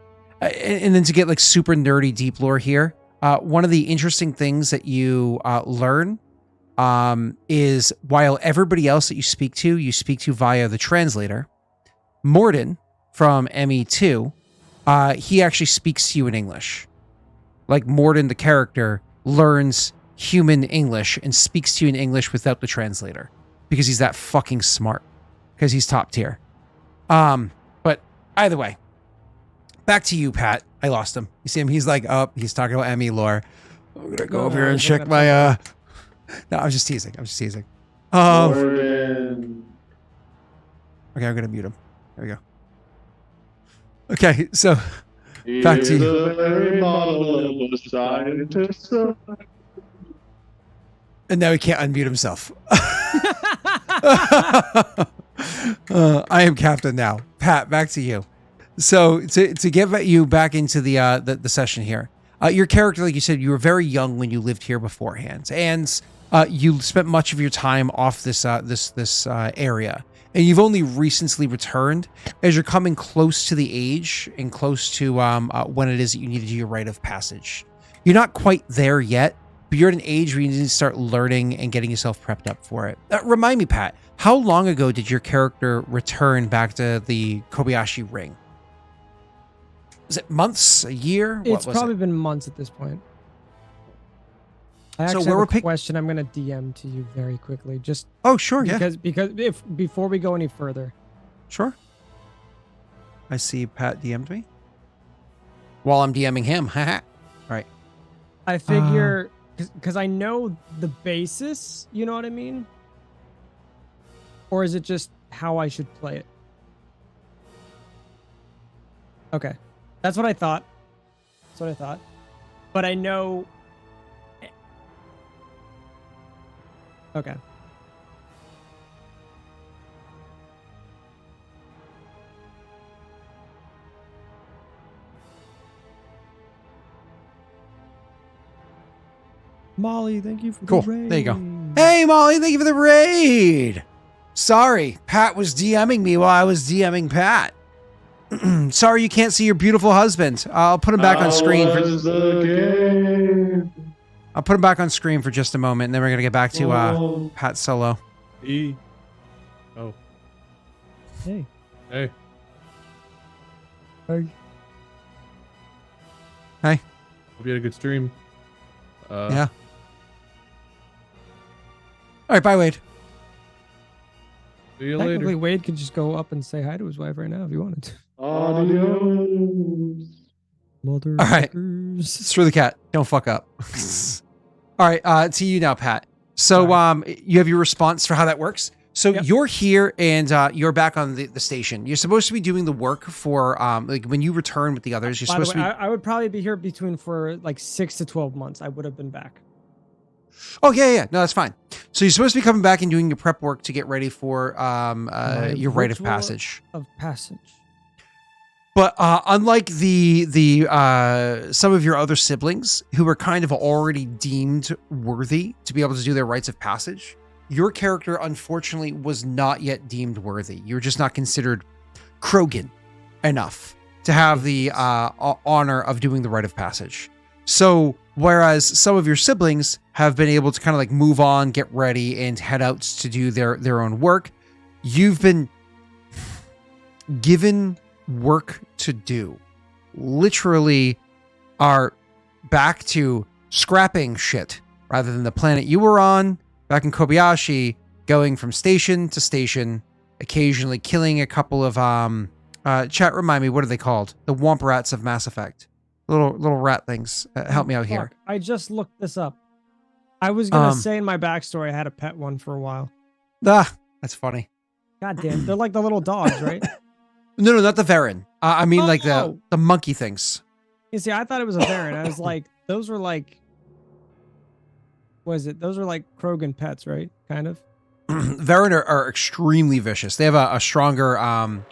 Speaker 1: and then to get like super nerdy deep lore here, one of the interesting things that you learn is while everybody else that you speak to via the translator, Morden from ME2, he actually speaks to you in English. Like Morden, the character, learns human English and speaks to you in English without the translator because he's that fucking smart, because he's top tier. But either way, back to you, Pat. I lost him. You see him? He's like, oh, he's talking about ME lore. I'm gonna go over here and check my No, I'm just teasing. Okay, I'm gonna mute him. There we go. Okay, so back to you. And now he can't unmute himself. I am captain now. Pat, back to you. So to get you back into the session here, your character, like you said, you were very young when you lived here beforehand, and you spent much of your time off this area, and you've only recently returned as you're coming close to the age and close to when it is that you need to do your rite of passage. You're not quite there yet, but you're at an age where you need to start learning and getting yourself prepped up for it. Remind me, Pat, how long ago did your character return back to the Kobayashi ring? Was it months, a year?
Speaker 3: It's probably been months at this point. I actually have a question I'm going to DM to you very quickly. Just
Speaker 1: sure,
Speaker 3: because if before we go any further.
Speaker 1: Sure. I see Pat DM'd me. While I'm DMing him. Haha. Right.
Speaker 3: I figure because I know the basis, you know what I mean? Or is it just how I should play it? Okay. That's what I thought. But I know. Okay. Molly, thank you for the raid.
Speaker 1: There you go. Hey, Molly, thank you for the raid. Sorry, Pat was DMing me while I was DMing Pat. Sorry you can't see your beautiful husband. I'll put him back on screen. I'll put him back on screen for just a moment, and then we're going to get back to Pat solo.
Speaker 2: Hey.
Speaker 3: Hey.
Speaker 2: Hey.
Speaker 3: Hey.
Speaker 1: Hey.
Speaker 2: Hope you had a good stream.
Speaker 1: Yeah. All right, bye, Wade.
Speaker 2: See you
Speaker 3: Technically,
Speaker 2: later.
Speaker 3: Wade could just go up and say hi to his wife right now if he wanted to.
Speaker 2: Adios.
Speaker 3: Mother.
Speaker 1: All right. Screw the cat. Don't fuck up. All right, to you now, Pat. So you have your response for how that works. So you're here and you're back on the station. You're supposed to be doing the work for like when you return with the others. You're supposed to be.
Speaker 3: I would probably be here for like 6 to 12 months. I would have been back.
Speaker 1: Oh yeah. No, that's fine. So you're supposed to be coming back and doing your prep work to get ready for your rite of passage. But unlike the some of your other siblings who were kind of already deemed worthy to be able to do their rites of passage, your character unfortunately was not yet deemed worthy. You're just not considered Krogan enough to have the honor of doing the rite of passage. So whereas some of your siblings have been able to kind of like move on, get ready, and head out to do their own work, you've been given work to do. Literally are back to scrapping shit rather than the planet you were on back in Kobayashi, going from station to station, occasionally killing a couple of chat, remind me, what are they called? The womp rats of Mass Effect. Little rat things. Help me out here.
Speaker 3: I just looked this up. I was gonna say in my backstory I had a pet one for a while.
Speaker 1: That's funny.
Speaker 3: God damn, they're like the little dogs, right?
Speaker 1: No, not the Varen. I mean like the monkey things.
Speaker 3: You see, I thought it was a Varen. I was like, those were like, was it? Those are like Krogan pets, right? Kind of.
Speaker 1: Varen are extremely vicious. They have a stronger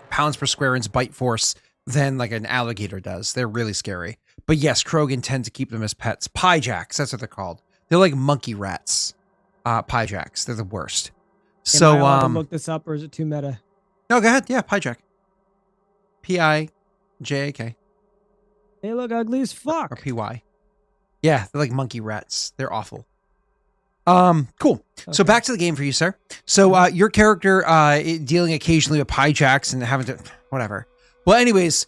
Speaker 1: pounds per square inch bite force than like an alligator does. They're really scary. But yes, Krogan tend to keep them as pets. Pyjacks, that's what they're called. They're like monkey rats. Pyjacks, they're the worst. So
Speaker 3: am I allowed to look this up, or is it too meta?
Speaker 1: No, go ahead. Yeah, Pyjack. P-I-J-A-K.
Speaker 3: They look ugly as fuck.
Speaker 1: Or P-Y. Yeah, they're like monkey rats. They're awful. Cool. So
Speaker 3: Okay.
Speaker 1: back to the game for you, sir. So your character dealing occasionally with hijacks and having to whatever. Well, anyways,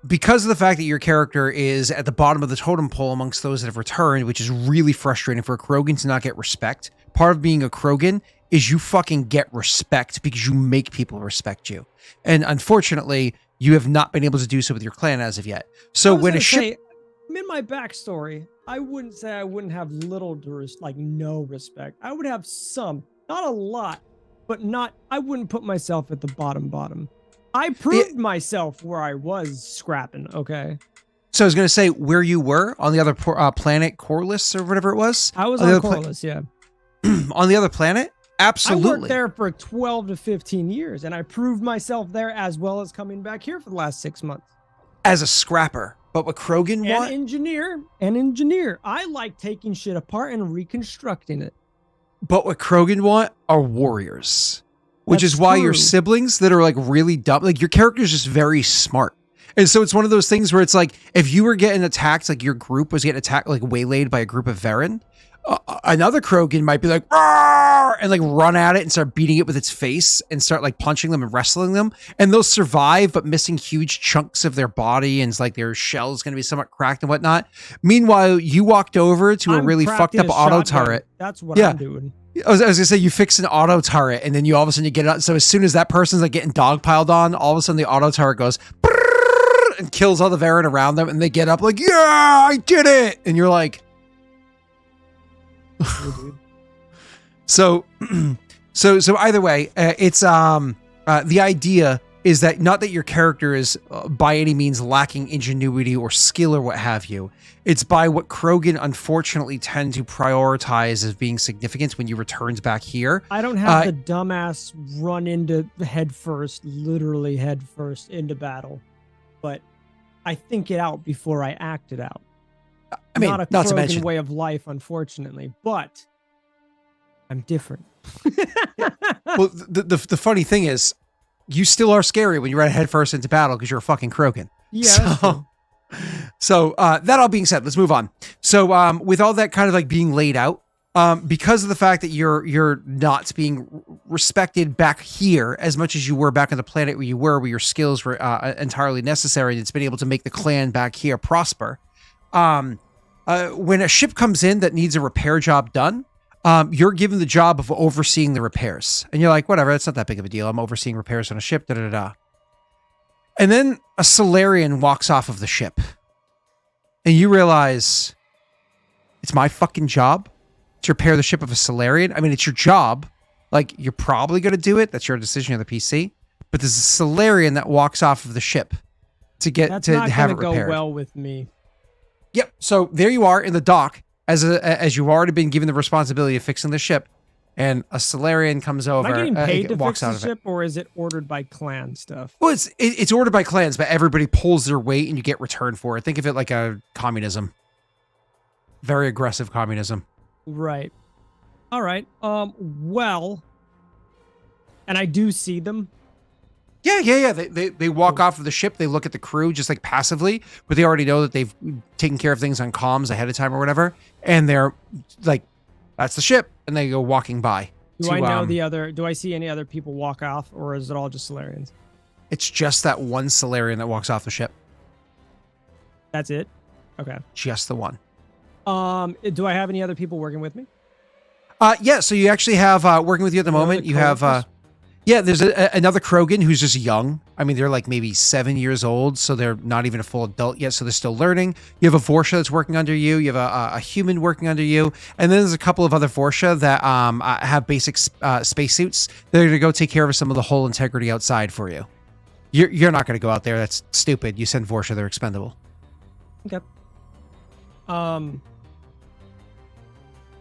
Speaker 1: because of the fact that your character is at the bottom of the totem pole amongst those that have returned, which is really frustrating for a Krogan to not get respect. Part of being a Krogan is you fucking get respect because you make people respect you. And unfortunately, you have not been able to do so with your clan as of yet. So when a ship...
Speaker 3: in my backstory, I wouldn't say I wouldn't have little to no respect. I would have some, not a lot, but not. I wouldn't put myself at the bottom. I proved myself where I was scrapping. Okay.
Speaker 1: So I was going to say where you were on the other planet, Corliss or whatever it was.
Speaker 3: I was on Corliss, yeah.
Speaker 1: On the other planet, absolutely.
Speaker 3: I worked there for 12 to 15 years, and I proved myself there as well as coming back here for the last 6 months
Speaker 1: as a scrapper. But what Krogan want?
Speaker 3: An engineer. I like taking shit apart and reconstructing it.
Speaker 1: But what Krogan want are warriors. Which
Speaker 3: That's
Speaker 1: is why
Speaker 3: true.
Speaker 1: your siblings that are like really dumb, like your character is just very smart. And so it's one of those things where it's like, if you were getting attacked, like your group was getting attacked, like waylaid by a group of Varen, another Krogan might be like, "Rawr!" and like run at it and start beating it with its face and start like punching them and wrestling them. And they'll survive, but missing huge chunks of their body. And it's like their shell is going to be somewhat cracked and whatnot. Meanwhile, you walked over to a really fucked up auto turret.
Speaker 3: That's what I'm doing.
Speaker 1: I was gonna say you fix an auto turret and then you all of a sudden you get it out. So as soon as that person's like getting dogpiled on, all of a sudden the auto turret goes and kills all the Varen around them, and they get up like, "Yeah, I did it!" And you're like, so either way, it's the idea is that not that your character is by any means lacking ingenuity or skill or what have you. It's by what Krogan unfortunately tend to prioritize as being significant when you returns back here.
Speaker 3: I don't have the dumbass run into literally head first into battle, but I think it out before I act it out.
Speaker 1: I mean,
Speaker 3: not a
Speaker 1: not to
Speaker 3: Krogan
Speaker 1: mention
Speaker 3: way of life, unfortunately, but I'm different.
Speaker 1: well, the funny thing is, you still are scary when you run head first into battle because you're a fucking Krogan.
Speaker 3: Yeah.
Speaker 1: So that all being said, let's move on. So with all that kind of like being laid out, because of the fact that you're not being respected back here as much as you were back on the planet where your skills were entirely necessary, and it's been able to make the clan back here prosper. When a ship comes in that needs a repair job done, you're given the job of overseeing the repairs. And you're like, whatever, it's not that big of a deal. I'm overseeing repairs on a ship, da-da-da-da. And then a Solarian walks off of the ship. And you realize, it's my fucking job to repair the ship of a Solarian. I mean, it's your job. Like, you're probably going to do it. That's your decision on the PC. But there's a Solarian that walks off of the ship to get
Speaker 3: That's
Speaker 1: to
Speaker 3: not
Speaker 1: have it
Speaker 3: gonna
Speaker 1: repaired.
Speaker 3: go well with me.
Speaker 1: Yep. So there you are in the dock as you've already been given the responsibility of fixing the ship, and a Solarian comes over.
Speaker 3: Am I getting paid to
Speaker 1: walks
Speaker 3: fix
Speaker 1: out
Speaker 3: the
Speaker 1: of it.
Speaker 3: ship, or is it ordered by clan stuff?
Speaker 1: Well, it's ordered by clans, but everybody pulls their weight and you get returned for it. Think of it like a communism. Very aggressive communism.
Speaker 3: Right. All right. Well, and I do see them.
Speaker 1: Yeah. They walk off of the ship. They look at the crew just like passively, but they already know that they've taken care of things on comms ahead of time or whatever. And they're like, that's the ship. And they go walking by.
Speaker 3: Do I know do I see any other people walk off, or is it all just Solarians?
Speaker 1: It's just that one Solarian that walks off the ship.
Speaker 3: That's it? Okay.
Speaker 1: Just the one.
Speaker 3: Do I have any other people working with me?
Speaker 1: Yeah, so you actually have working with you at the moment. You have there's another Krogan who's just young. I mean, they're like maybe 7 years old, so they're not even a full adult yet, so they're still learning. You have a Vorsha that's working under you. You have a human working under you, and then there's a couple of other Vorsha that have basic spacesuits. They're going to go take care of some of the hull integrity outside for you. You're not going to go out there. That's stupid. You send Vorsha; they're expendable.
Speaker 3: Okay.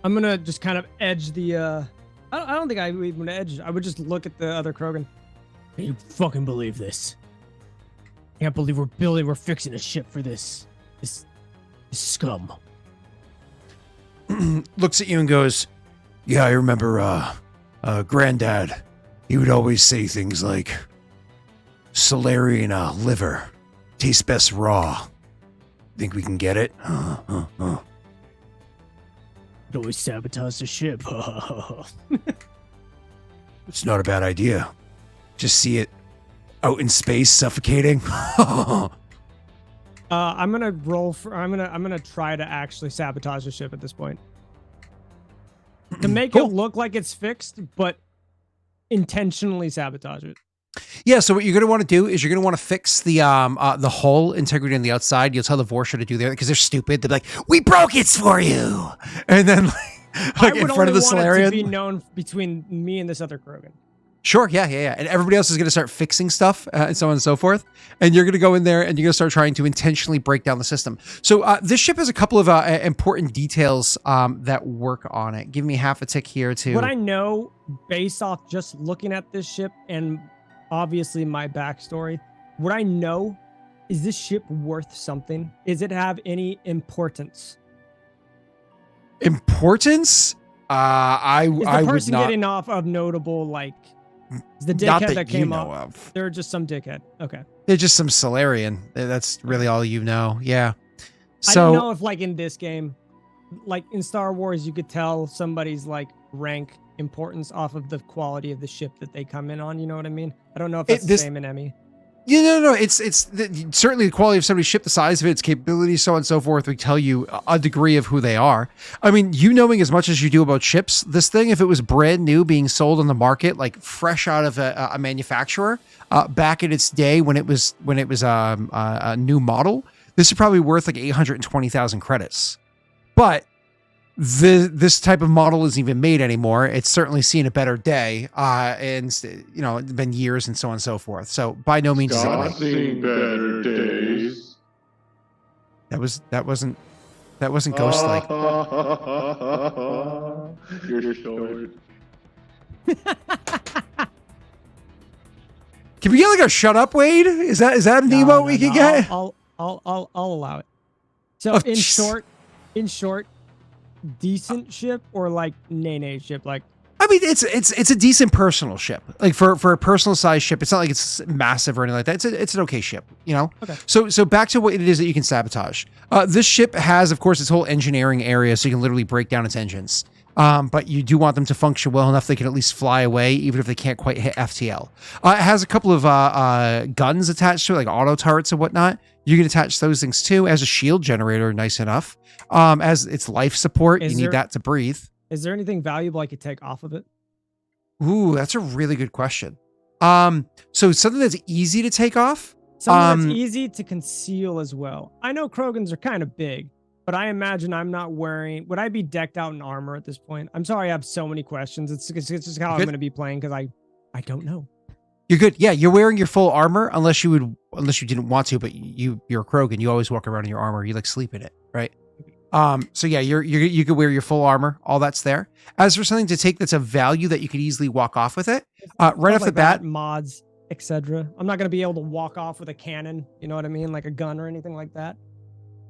Speaker 3: I'm gonna just kind of edge the. I don't think I would even edge. I would just look at the other Krogan. Can you fucking believe this? Can't believe we're fixing a ship for this scum.
Speaker 1: Looks at you and goes, "Yeah, I remember. Granddad. He would always say things like, Solarian liver tastes best raw. Think we can get it?
Speaker 3: Could always sabotage the ship.
Speaker 4: It's not a bad idea. Just see it out in space suffocating.
Speaker 3: I'm gonna roll for. I'm gonna try to actually sabotage the ship at this point to make it look like it's fixed, but intentionally sabotage it.
Speaker 1: Yeah, so what you're going to want to do is you're going to want to fix the hull integrity on the outside. You'll tell the Vorsha to do that because they're stupid. They're like, "We broke it for you," and then like in front of the Solarian.
Speaker 3: It to be known between me and this other Krogan.
Speaker 1: Sure, yeah. And everybody else is going to start fixing stuff and so on and so forth. And you're going to go in there and you're going to start trying to intentionally break down the system. So this ship has a couple of important details that work on it. Give me half a tick here too.
Speaker 3: What I know based off just looking at this ship and obviously my backstory, what I know is this ship worth something? Is it have any importance?
Speaker 1: Importance? I
Speaker 3: is the
Speaker 1: would
Speaker 3: person
Speaker 1: not.
Speaker 3: getting off of notable, like, is the
Speaker 1: Not
Speaker 3: dickhead
Speaker 1: that
Speaker 3: that
Speaker 1: you
Speaker 3: came
Speaker 1: know
Speaker 3: up?
Speaker 1: of.
Speaker 3: They're just some dickhead. Okay.
Speaker 1: They're just some Solarian. That's really all you know. Yeah.
Speaker 3: I
Speaker 1: So
Speaker 3: don't know if, like, in this game, like in Star Wars, you could tell somebody's like rank importance off of the quality of the ship that they come in on. You know what I mean? I don't know if that's the same in Emmy.
Speaker 1: Yeah, no. It's certainly the quality of somebody's ship, the size of it, its capabilities, so on and so forth, would tell you a degree of who they are. I mean, you knowing as much as you do about ships, this thing, if it was brand new, being sold on the market, like fresh out of a manufacturer, back in its day when it was a new model, this is probably worth like 820,000 credits. But this type of model isn't even made anymore. It's certainly seen a better day, and it's been years and so on and so forth. So by no means is it
Speaker 5: seen better days.
Speaker 1: That wasn't ghost-like.
Speaker 5: You're short.
Speaker 1: Can we get like a shut up, Wade? Is that an emote we can get?
Speaker 3: I'll allow it. So
Speaker 1: Oh,
Speaker 3: in
Speaker 1: jeez.
Speaker 3: short, decent ship or like nay ship, like.
Speaker 1: I mean, it's a decent personal ship. Like for a personal size ship, it's not like it's massive or anything like that. It's an okay ship, you know?
Speaker 3: Okay.
Speaker 1: So back to what it is that you can sabotage. This ship has, of course, its whole engineering area, so you can literally break down its engines. But you do want them to function well enough they can at least fly away, even if they can't quite hit FTL. It has a couple of guns attached to it, like auto turrets and whatnot. You can attach those things too. As a shield generator, nice enough. As its life support, you need that to breathe.
Speaker 3: Is there anything valuable I could take off of it?
Speaker 1: Ooh, that's a really good question. So something that's easy to take off.
Speaker 3: Something that's easy to conceal as well. I know Krogans are kind of big, but I imagine I'm not wearing. Would I be decked out in armor at this point? I'm sorry, I have so many questions. It's just how I'm going to be playing because I don't know.
Speaker 1: You're good. Yeah, you're wearing your full armor unless you didn't want to, but you're a Krogan. You always walk around in your armor. You like sleep in it, right? So yeah, you could wear your full armor. All that's there. As for something to take that's a value that you could easily walk off with it, right off the bat,
Speaker 3: mods, etc. I'm not going to be able to walk off with a cannon. You know what I mean, like a gun or anything like that.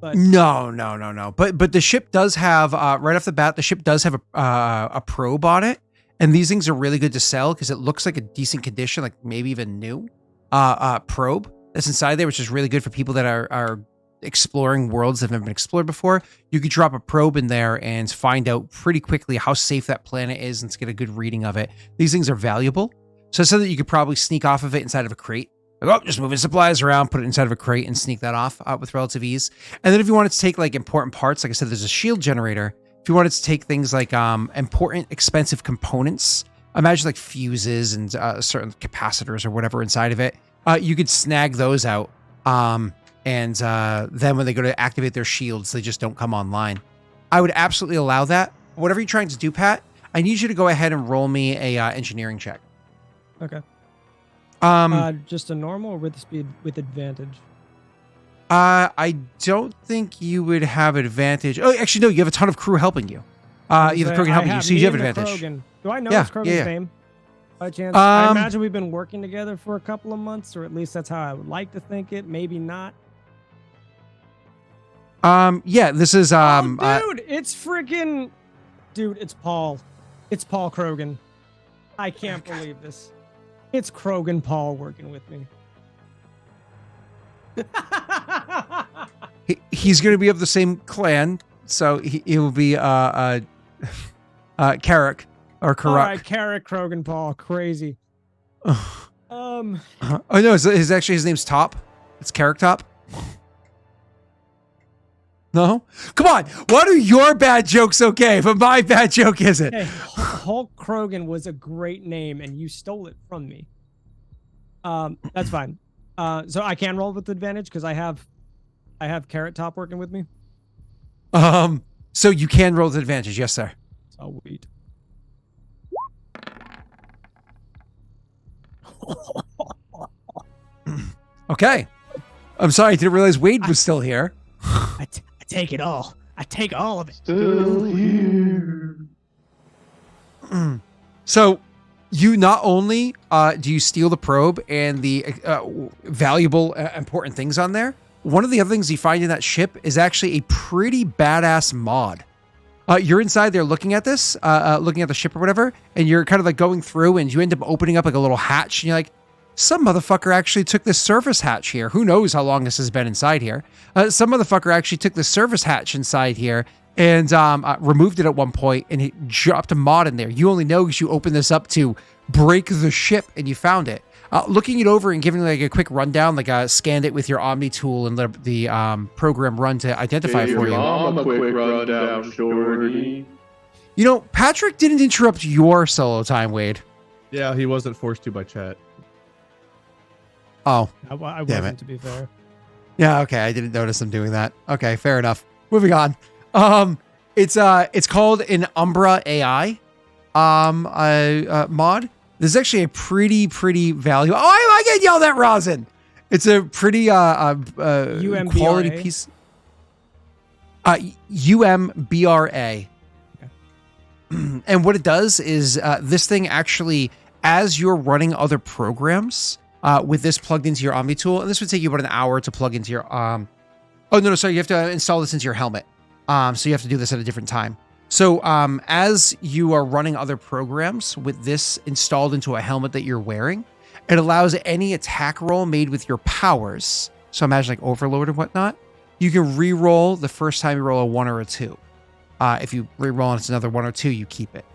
Speaker 3: But
Speaker 1: no. But the ship does have right off the bat, the ship does have a probe on it, and these things are really good to sell because it looks like a decent condition, like maybe even new probe that's inside there, which is really good for people that are exploring worlds that have never been explored before. You could drop a probe in there and find out pretty quickly how safe that planet is and get a good reading of it. These things are valuable. So it's something that you could probably sneak off of it inside of a crate. Like, just moving supplies around, put it inside of a crate and sneak that off with relative ease. And then if you wanted to take like important parts, like I said, there's a shield generator. If you wanted to take things like important, expensive components, imagine like fuses and certain capacitors or whatever inside of it, you could snag those out. And then when they go to activate their shields, they just don't come online. I would absolutely allow that. Whatever you're trying to do, Pat, I need you to go ahead and roll me a engineering check.
Speaker 3: Okay. Just a normal or with speed with advantage?
Speaker 1: I don't think you would have advantage. Oh, actually, no, you have a ton of crew helping you. You have the Krogan helping you, so you have advantage.
Speaker 3: Do I know this Krogan's name? By chance? I imagine we've been working together for a couple of months, or at least that's how I would like to think it. Maybe not.
Speaker 1: Yeah, this is
Speaker 3: dude, it's freaking it's Paul. It's Paul Krogan. I can't believe this. It's Krogan Paul working with me.
Speaker 1: he's going to be of the same clan, so he will be Karruk or Karruk.
Speaker 3: All right, Karruk Krogan Paul, crazy.
Speaker 1: Oh no, his name's Top. It's Karruk Top. No, come on. Why are your bad jokes okay, but my bad joke isn't?
Speaker 3: Hey, Hulk Krogan was a great name, and you stole it from me. That's fine. So I can roll with advantage because I have Carrot Top working with me.
Speaker 1: So you can roll with advantage, yes, sir.
Speaker 3: Sweet.
Speaker 1: Okay. I'm sorry, I didn't realize Wade was still here.
Speaker 3: I take it all. I take all of it.
Speaker 5: Still here.
Speaker 1: So you not only do you steal the probe and the valuable, important things on there, one of the other things you find in that ship is actually a pretty badass mod. You're inside there looking at this, looking at the ship or whatever, and you're kind of like going through and you end up opening up like a little hatch and you're like, some motherfucker actually took this service hatch here. Who knows how long this has been inside here. Some motherfucker actually took this service hatch inside here and removed it at one point and it dropped a mod in there. You only know because you opened this up to break the ship and you found it. Looking it over and giving like a quick rundown, like scanned it with your Omni tool and let the program run to identify it for you.
Speaker 5: A quick rundown, shorty.
Speaker 1: You know, Patrick didn't interrupt your solo time, Wade.
Speaker 2: Yeah, he wasn't forced to by chat.
Speaker 1: Oh,
Speaker 3: I
Speaker 1: damn
Speaker 3: wasn't,
Speaker 1: it.
Speaker 3: to be fair.
Speaker 1: Yeah, okay. I didn't notice him doing that. Okay, fair enough. Moving on. It's called an Umbra AI mod. This is actually a pretty valuable. Oh, I get yelled at, Rosin. It's a pretty quality piece. UMBRA.
Speaker 3: Okay.
Speaker 1: And what it does is this thing actually, as you're running other programs with this plugged into your Omni tool, and this would take you about an hour to plug into your oh no, sorry, you have to install this into your helmet. So you have to do this at a different time. So as you are running other programs with this installed into a helmet that you're wearing, it allows any attack roll made with your powers. So imagine like Overload and whatnot. You can re-roll the first time you roll a 1 or a 2. If you re-roll and it's another 1 or 2, you keep it.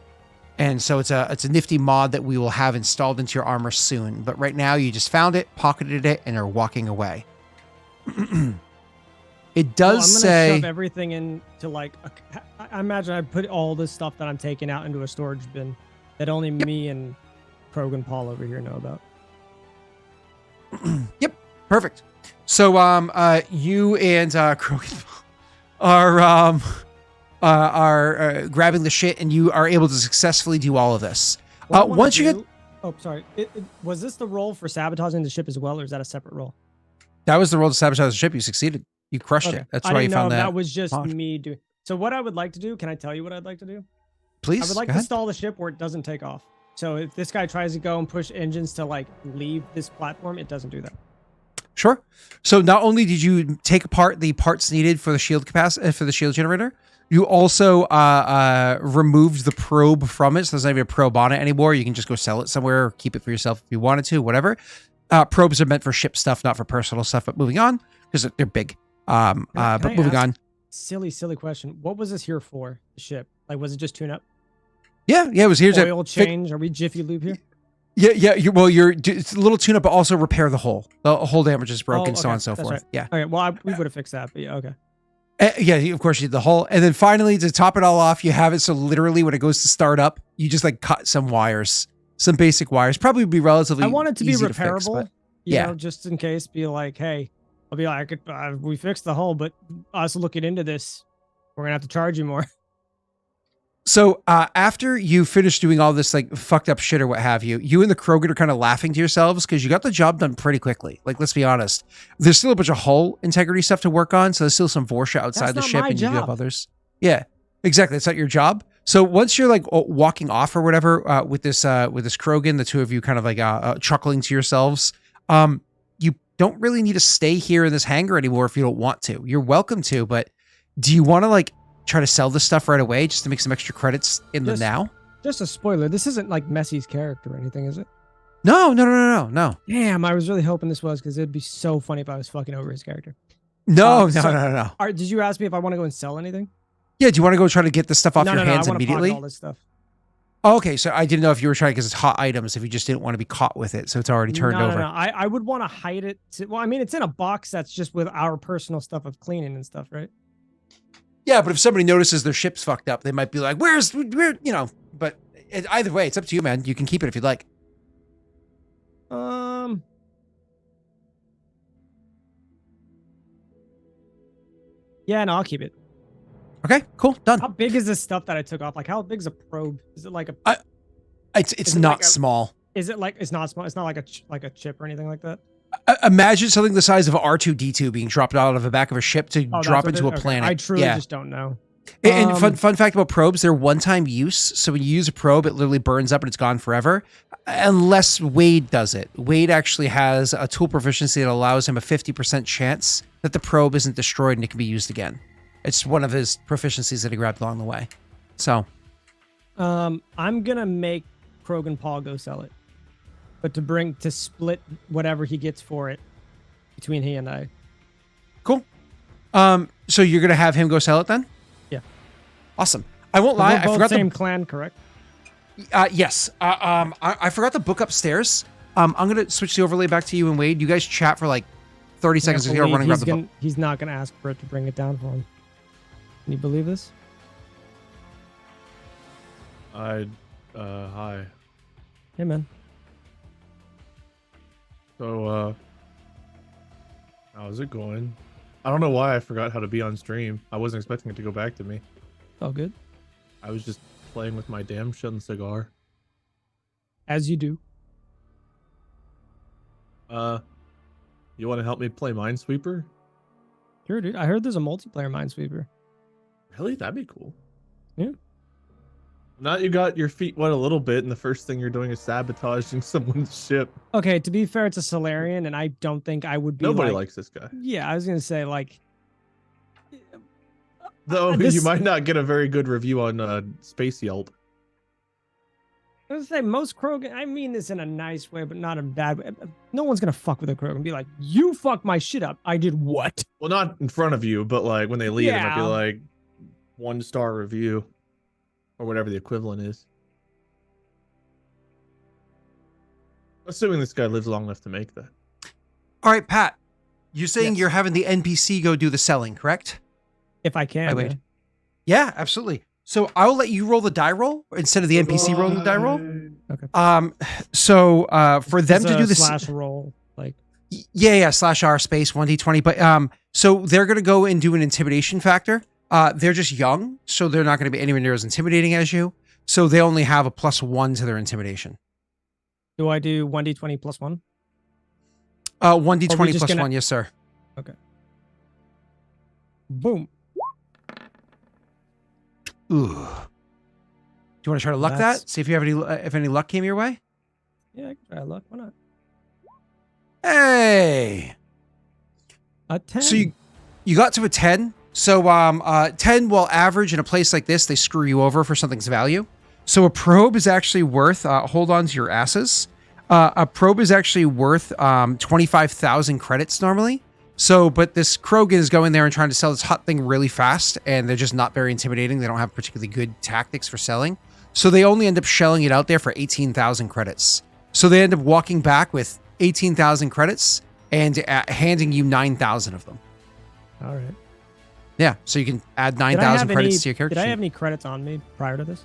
Speaker 1: And so it's a nifty mod that we will have installed into your armor soon. But right now you just found it, pocketed it, and are walking away. It does say...
Speaker 3: I'm going to shove everything into like... I imagine I put all this stuff that I'm taking out into a storage bin that only me and Krogan Paul over here know about.
Speaker 1: Yep, perfect. So you and Krogan Paul are grabbing the shit and you are able to successfully do all of this. Once you get...
Speaker 3: Oh, sorry. Was this the role for sabotaging the ship as well, or is that a separate role?
Speaker 1: That was the role to sabotage the ship. You succeeded. You crushed it. That's why you found that.
Speaker 3: That was just me doing. So what I would like to do, can I tell you what I'd like to do?
Speaker 1: Please.
Speaker 3: I would like to stall the ship where it doesn't take off. So if this guy tries to go and push engines to like leave this platform, it doesn't do that.
Speaker 1: Sure. So not only did you take apart the parts needed for the shield capacity for the shield generator, you also removed the probe from it. So there's not even a probe on it anymore. You can just go sell it somewhere or keep it for yourself if you wanted to, whatever. Probes are meant for ship stuff, not for personal stuff. But moving on, because they're big. But moving on.
Speaker 3: Silly question. What was this here for? The ship? Like, was it just tune up?
Speaker 1: Yeah, it was here to
Speaker 3: oil change. Are we Jiffy Lube here?
Speaker 1: Yeah. It's a little tune up, but also repair the hull. The hull damage is broken, so on and so forth.
Speaker 3: Right.
Speaker 1: Yeah.
Speaker 3: Okay. Well, we would have fixed that, but yeah. Okay.
Speaker 1: Yeah, of course you did the hull, and then finally to top it all off, you have it so literally when it goes to start up, you just like cut some wires, some basic wires. Probably would be relatively.
Speaker 3: I want it to be
Speaker 1: easy
Speaker 3: repairable.
Speaker 1: To fix,
Speaker 3: you know, just in case. Be like, hey, I'll be like, we fixed the hull, but us looking into this, we're gonna have to charge you more.
Speaker 1: So after you finish doing all this like fucked up shit or what have you, you and the Krogan are kind of laughing to yourselves because you got the job done pretty quickly. Like, let's be honest. There's still a bunch of hull integrity stuff to work on. So there's still some Vorsha outside the ship and you do have others. Yeah, exactly. It's not your job. So once you're like walking off or whatever with this Krogan, the two of you kind of like chuckling to yourselves, you don't really need to stay here in this hangar anymore if you don't want to. You're welcome to, but do you want to like try to sell this stuff right away just to make some extra credits in the now? Just
Speaker 3: a spoiler. This isn't like Messi's character or anything, is it?
Speaker 1: No.
Speaker 3: Damn, I was really hoping this was because it'd be so funny if I was fucking over his character.
Speaker 1: No.
Speaker 3: Did you ask me if I want to go and sell anything?
Speaker 1: Yeah, do you want to go try to get the stuff off your
Speaker 3: I
Speaker 1: hands
Speaker 3: wanna pocket
Speaker 1: immediately?
Speaker 3: all this stuff.
Speaker 1: Oh, okay, so I didn't know if you were trying because it's hot items, if you just didn't want to be caught with it, so it's already turned over.
Speaker 3: No. I would want to hide it. Well, I mean, it's in a box that's just with our personal stuff of cleaning and stuff, right?
Speaker 1: Yeah, but if somebody notices their ship's fucked up, they might be like, where, but either way, it's up to you, man. You can keep it if you'd like.
Speaker 3: Yeah, no, I'll keep it.
Speaker 1: Okay, cool, done.
Speaker 3: How big is this stuff that I took off? Like, how big is a probe? Is it like a?
Speaker 1: It's not small.
Speaker 3: Is it like it's not small? It's not like a chip or anything like that.
Speaker 1: Imagine something the size of R2-D2 being dropped out of the back of a ship to drop into a planet.
Speaker 3: I truly just don't know.
Speaker 1: And fun fact about probes, they're one-time use. So when you use a probe, it literally burns up and it's gone forever. Unless Wade does it. Wade actually has a tool proficiency that allows him a 50% chance that the probe isn't destroyed and it can be used again. It's one of his proficiencies that he grabbed along the way. So.
Speaker 3: I'm going to make Krogan Paul go sell it. But to split whatever he gets for it between he and I.
Speaker 1: Cool. So you're going to have him go sell it then?
Speaker 3: Yeah.
Speaker 1: Awesome. I won't lie.
Speaker 3: I forgot the same clan, correct?
Speaker 1: Yes. I forgot the book upstairs. I'm going to switch the overlay back to you and Wade. You guys chat for like 30 seconds. Here, running grab the book.
Speaker 3: He's not going to ask for it to bring it down for him. Can you believe this?
Speaker 2: Hi.
Speaker 3: Hey, man.
Speaker 2: So, how's it going? I don't know why I forgot how to be on stream. I wasn't expecting it to go back to me.
Speaker 3: All good.
Speaker 2: I was just playing with my damn shun cigar.
Speaker 3: As you do.
Speaker 2: You want to help me play Minesweeper?
Speaker 3: Sure, dude. I heard there's a multiplayer Minesweeper.
Speaker 2: Really? That'd be cool.
Speaker 3: Yeah.
Speaker 2: Now you got your feet wet a little bit, and the first thing you're doing is sabotaging someone's ship.
Speaker 3: Okay, to be fair, it's a Solarian, and I don't think I would be.
Speaker 2: Nobody likes this guy.
Speaker 3: Yeah, I was gonna say like.
Speaker 2: Though you might not get a very good review on Space Yelp.
Speaker 3: I was gonna say most Krogan. I mean this in a nice way, but not a bad way. No one's gonna fuck with a Krogan and be like, "You fucked my shit up." I did what?
Speaker 2: Well, not in front of you, but like when they leave, it might be
Speaker 3: Yeah.
Speaker 2: like 1-star review. Or whatever the equivalent is. Assuming this guy lives long enough to make that.
Speaker 1: All right, Pat. You're saying
Speaker 3: Yes.
Speaker 1: you're having the NPC go do the selling, correct?
Speaker 3: If I can.
Speaker 1: Wait.
Speaker 3: Yeah.
Speaker 1: Yeah, absolutely. So I'll let you roll the die roll instead of the NPC rolling the die roll.
Speaker 3: Okay.
Speaker 1: So for them
Speaker 3: It's
Speaker 1: to
Speaker 3: a
Speaker 1: do this
Speaker 3: slash roll, like
Speaker 1: yeah, /R space 1d20. But so they're gonna go and do an intimidation factor. They're just young, so they're not going to be anywhere near as intimidating as you. So they only have a +1 to their intimidation.
Speaker 3: do I do 1d20 plus 1?
Speaker 1: 1d20
Speaker 3: just
Speaker 1: plus
Speaker 3: gonna-
Speaker 1: 1, yes, sir.
Speaker 3: Okay. Boom.
Speaker 1: Ooh. Do you want to try to luck
Speaker 3: That's-
Speaker 1: that? See if you have any luck came your way.
Speaker 3: Yeah, I can try luck. Why not?
Speaker 1: Hey.
Speaker 3: A 10.
Speaker 1: So you got to a 10. So 10, while average in a place like this, they screw you over for something's value. So a probe is actually worth, hold on to your asses. A probe is actually worth 25,000 credits normally. So, but this Krogan is going there and trying to sell this hot thing really fast, and they're just not very intimidating. They don't have particularly good tactics for selling. So they only end up shelling it out there for 18,000 credits. So they end up walking back with 18,000 credits and handing you 9,000 of them.
Speaker 3: All right.
Speaker 1: Yeah, so you can add 9,000 credits to your character
Speaker 3: Did I
Speaker 1: sheet.
Speaker 3: have any credits on me prior to this?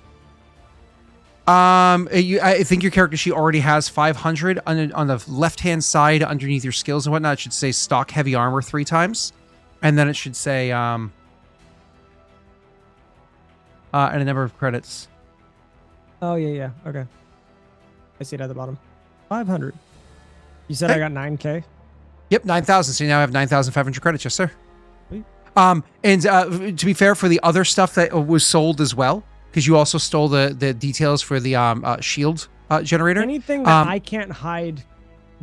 Speaker 1: I think your character sheet already has 500 on the left-hand side underneath your skills and whatnot. It should say stock heavy armor 3 times, and then it should say and a number of credits.
Speaker 3: Oh, yeah. Okay. I see it at the bottom. 500. You said I got 9K?
Speaker 1: Yep, 9,000. So you now have 9,500 credits, yes, sir.
Speaker 3: Sweet.
Speaker 1: And to be fair, for the other stuff that was sold as well, because you also stole the details for the shield generator.
Speaker 3: Anything that I can't hide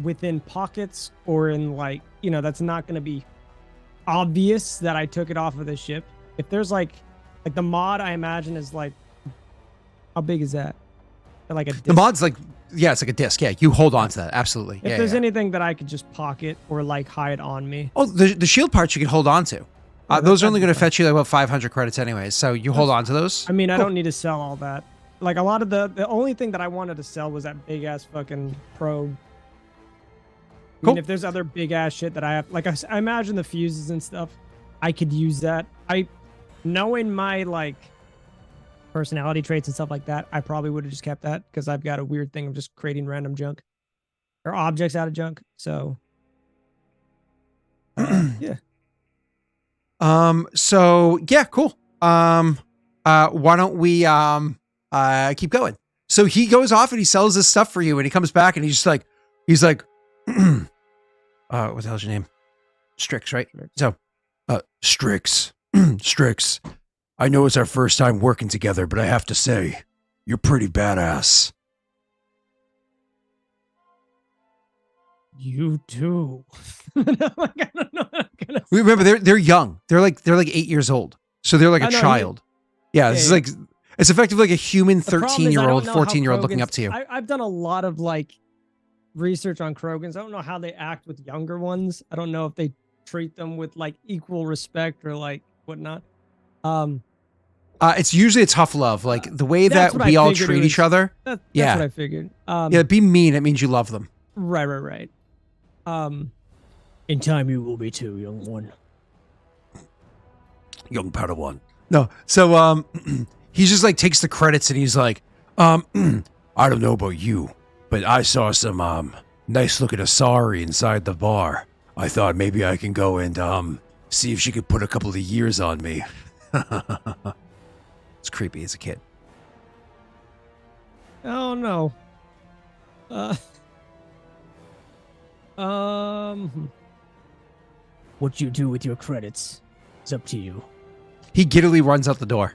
Speaker 3: within pockets or in like, that's not going to be obvious that I took it off of the ship. If there's like the mod, I imagine is like, how big is that? Like a disc?
Speaker 1: The mod's like, yeah, it's like a disc. Yeah, you hold on to that. Absolutely.
Speaker 3: If there's anything that I could just pocket or like hide on me.
Speaker 1: Oh, the shield parts you can hold on to. Those are only going to fetch you like about 500 credits anyways, so you hold on to those.
Speaker 3: I mean, I don't need to sell all that. Like a lot of the only thing that I wanted to sell was that big ass fucking probe. I mean, if there's other big ass shit that I have, like I imagine the fuses and stuff, I could use that. Knowing my like personality traits and stuff like that, I probably would have just kept that because I've got a weird thing of just creating random junk or objects out of junk. So, yeah.
Speaker 1: So yeah, cool. Why don't we keep going? So he goes off and he sells this stuff for you, and he comes back and he's like, what the hell's your name? Strix, right? So, Strix, Strix. I know it's our first time working together, but I have to say, you're pretty badass.
Speaker 3: You too. Like, I don't know how I'm gonna say.
Speaker 1: Remember, they're young. They're like 8 years old, so they're like a child. Yeah, this is like it's effectively like a human 13-year-old, 14-year-old looking up to you.
Speaker 3: I've done a lot of like research on Krogans. I don't know how they act with younger ones. I don't know if they treat them with like equal respect or like whatnot.
Speaker 1: It's usually a tough love, like the way that we all treat each other.
Speaker 3: That's what I figured.
Speaker 1: Yeah, be mean. It means you love them.
Speaker 3: Right. In time you will be too, young one.
Speaker 1: Young Padawan. No, so he just like takes the credits and he's like, I don't know about you, but I saw some nice looking Asari inside the bar. I thought maybe I can go and see if she could put a couple of years on me. It's creepy as a kid.
Speaker 3: Oh no. What you do with your credits is up to you.
Speaker 1: He giddily runs out the door.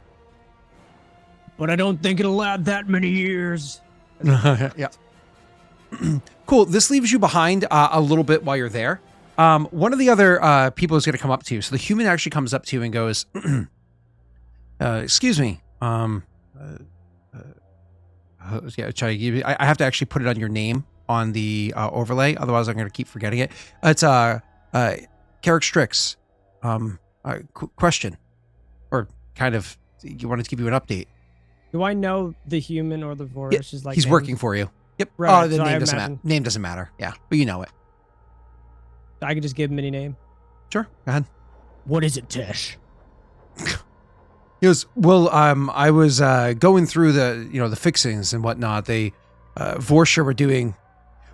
Speaker 3: But I don't think it'll add that many years.
Speaker 1: Yeah. Cool. This leaves you behind a little bit while you're there. One of the other people is going to come up to you. So the human actually comes up to you and goes, excuse me. Yeah, I have to actually put it on your name on the overlay. Otherwise, I'm going to keep forgetting it. It's Karruk Strix. Question. Or kind of, you wanted to give you an update.
Speaker 3: Do I know the human or the Vorish?
Speaker 1: Yeah, he's working for you. Yep.
Speaker 3: Right,
Speaker 1: oh, the name doesn't matter. Name doesn't matter. Yeah, but you know it.
Speaker 3: I could just give him any name.
Speaker 1: Sure. Go ahead.
Speaker 3: What is it, Tesh?
Speaker 1: He goes, well, I was going through the fixings and whatnot. They Vorsha were doing.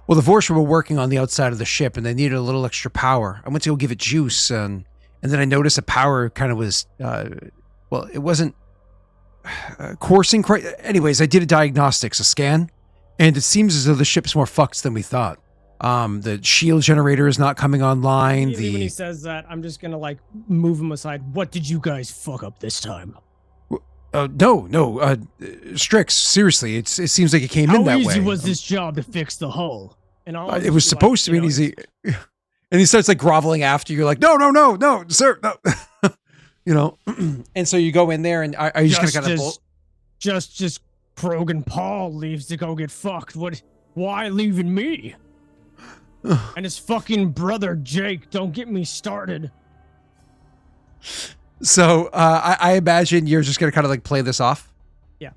Speaker 1: Well, the Vorsha were working on the outside of the ship, and they needed a little extra power. I went to go give it juice, and then I noticed the power kind of was, it wasn't coursing quite. Anyways, I did a scan, and it seems as though the ship's more fucked than we thought. The shield generator is not coming online.
Speaker 3: When he says that, I'm just gonna like move him aside. What did you guys fuck up this time?
Speaker 1: No, Strix. Seriously, it seems like it came in that way.
Speaker 3: How easy was this job to fix the hull? And
Speaker 1: it was supposed to be easy. And he starts like groveling after you. You're like, no, sir, no. And so you go in there, and are you just gonna kind of
Speaker 3: just Krogan Paul leaves to go get fucked? What? Why leaving me? And his fucking brother Jake. Don't get me started.
Speaker 1: So I imagine you're just gonna kind of like play this off.
Speaker 3: Yeah.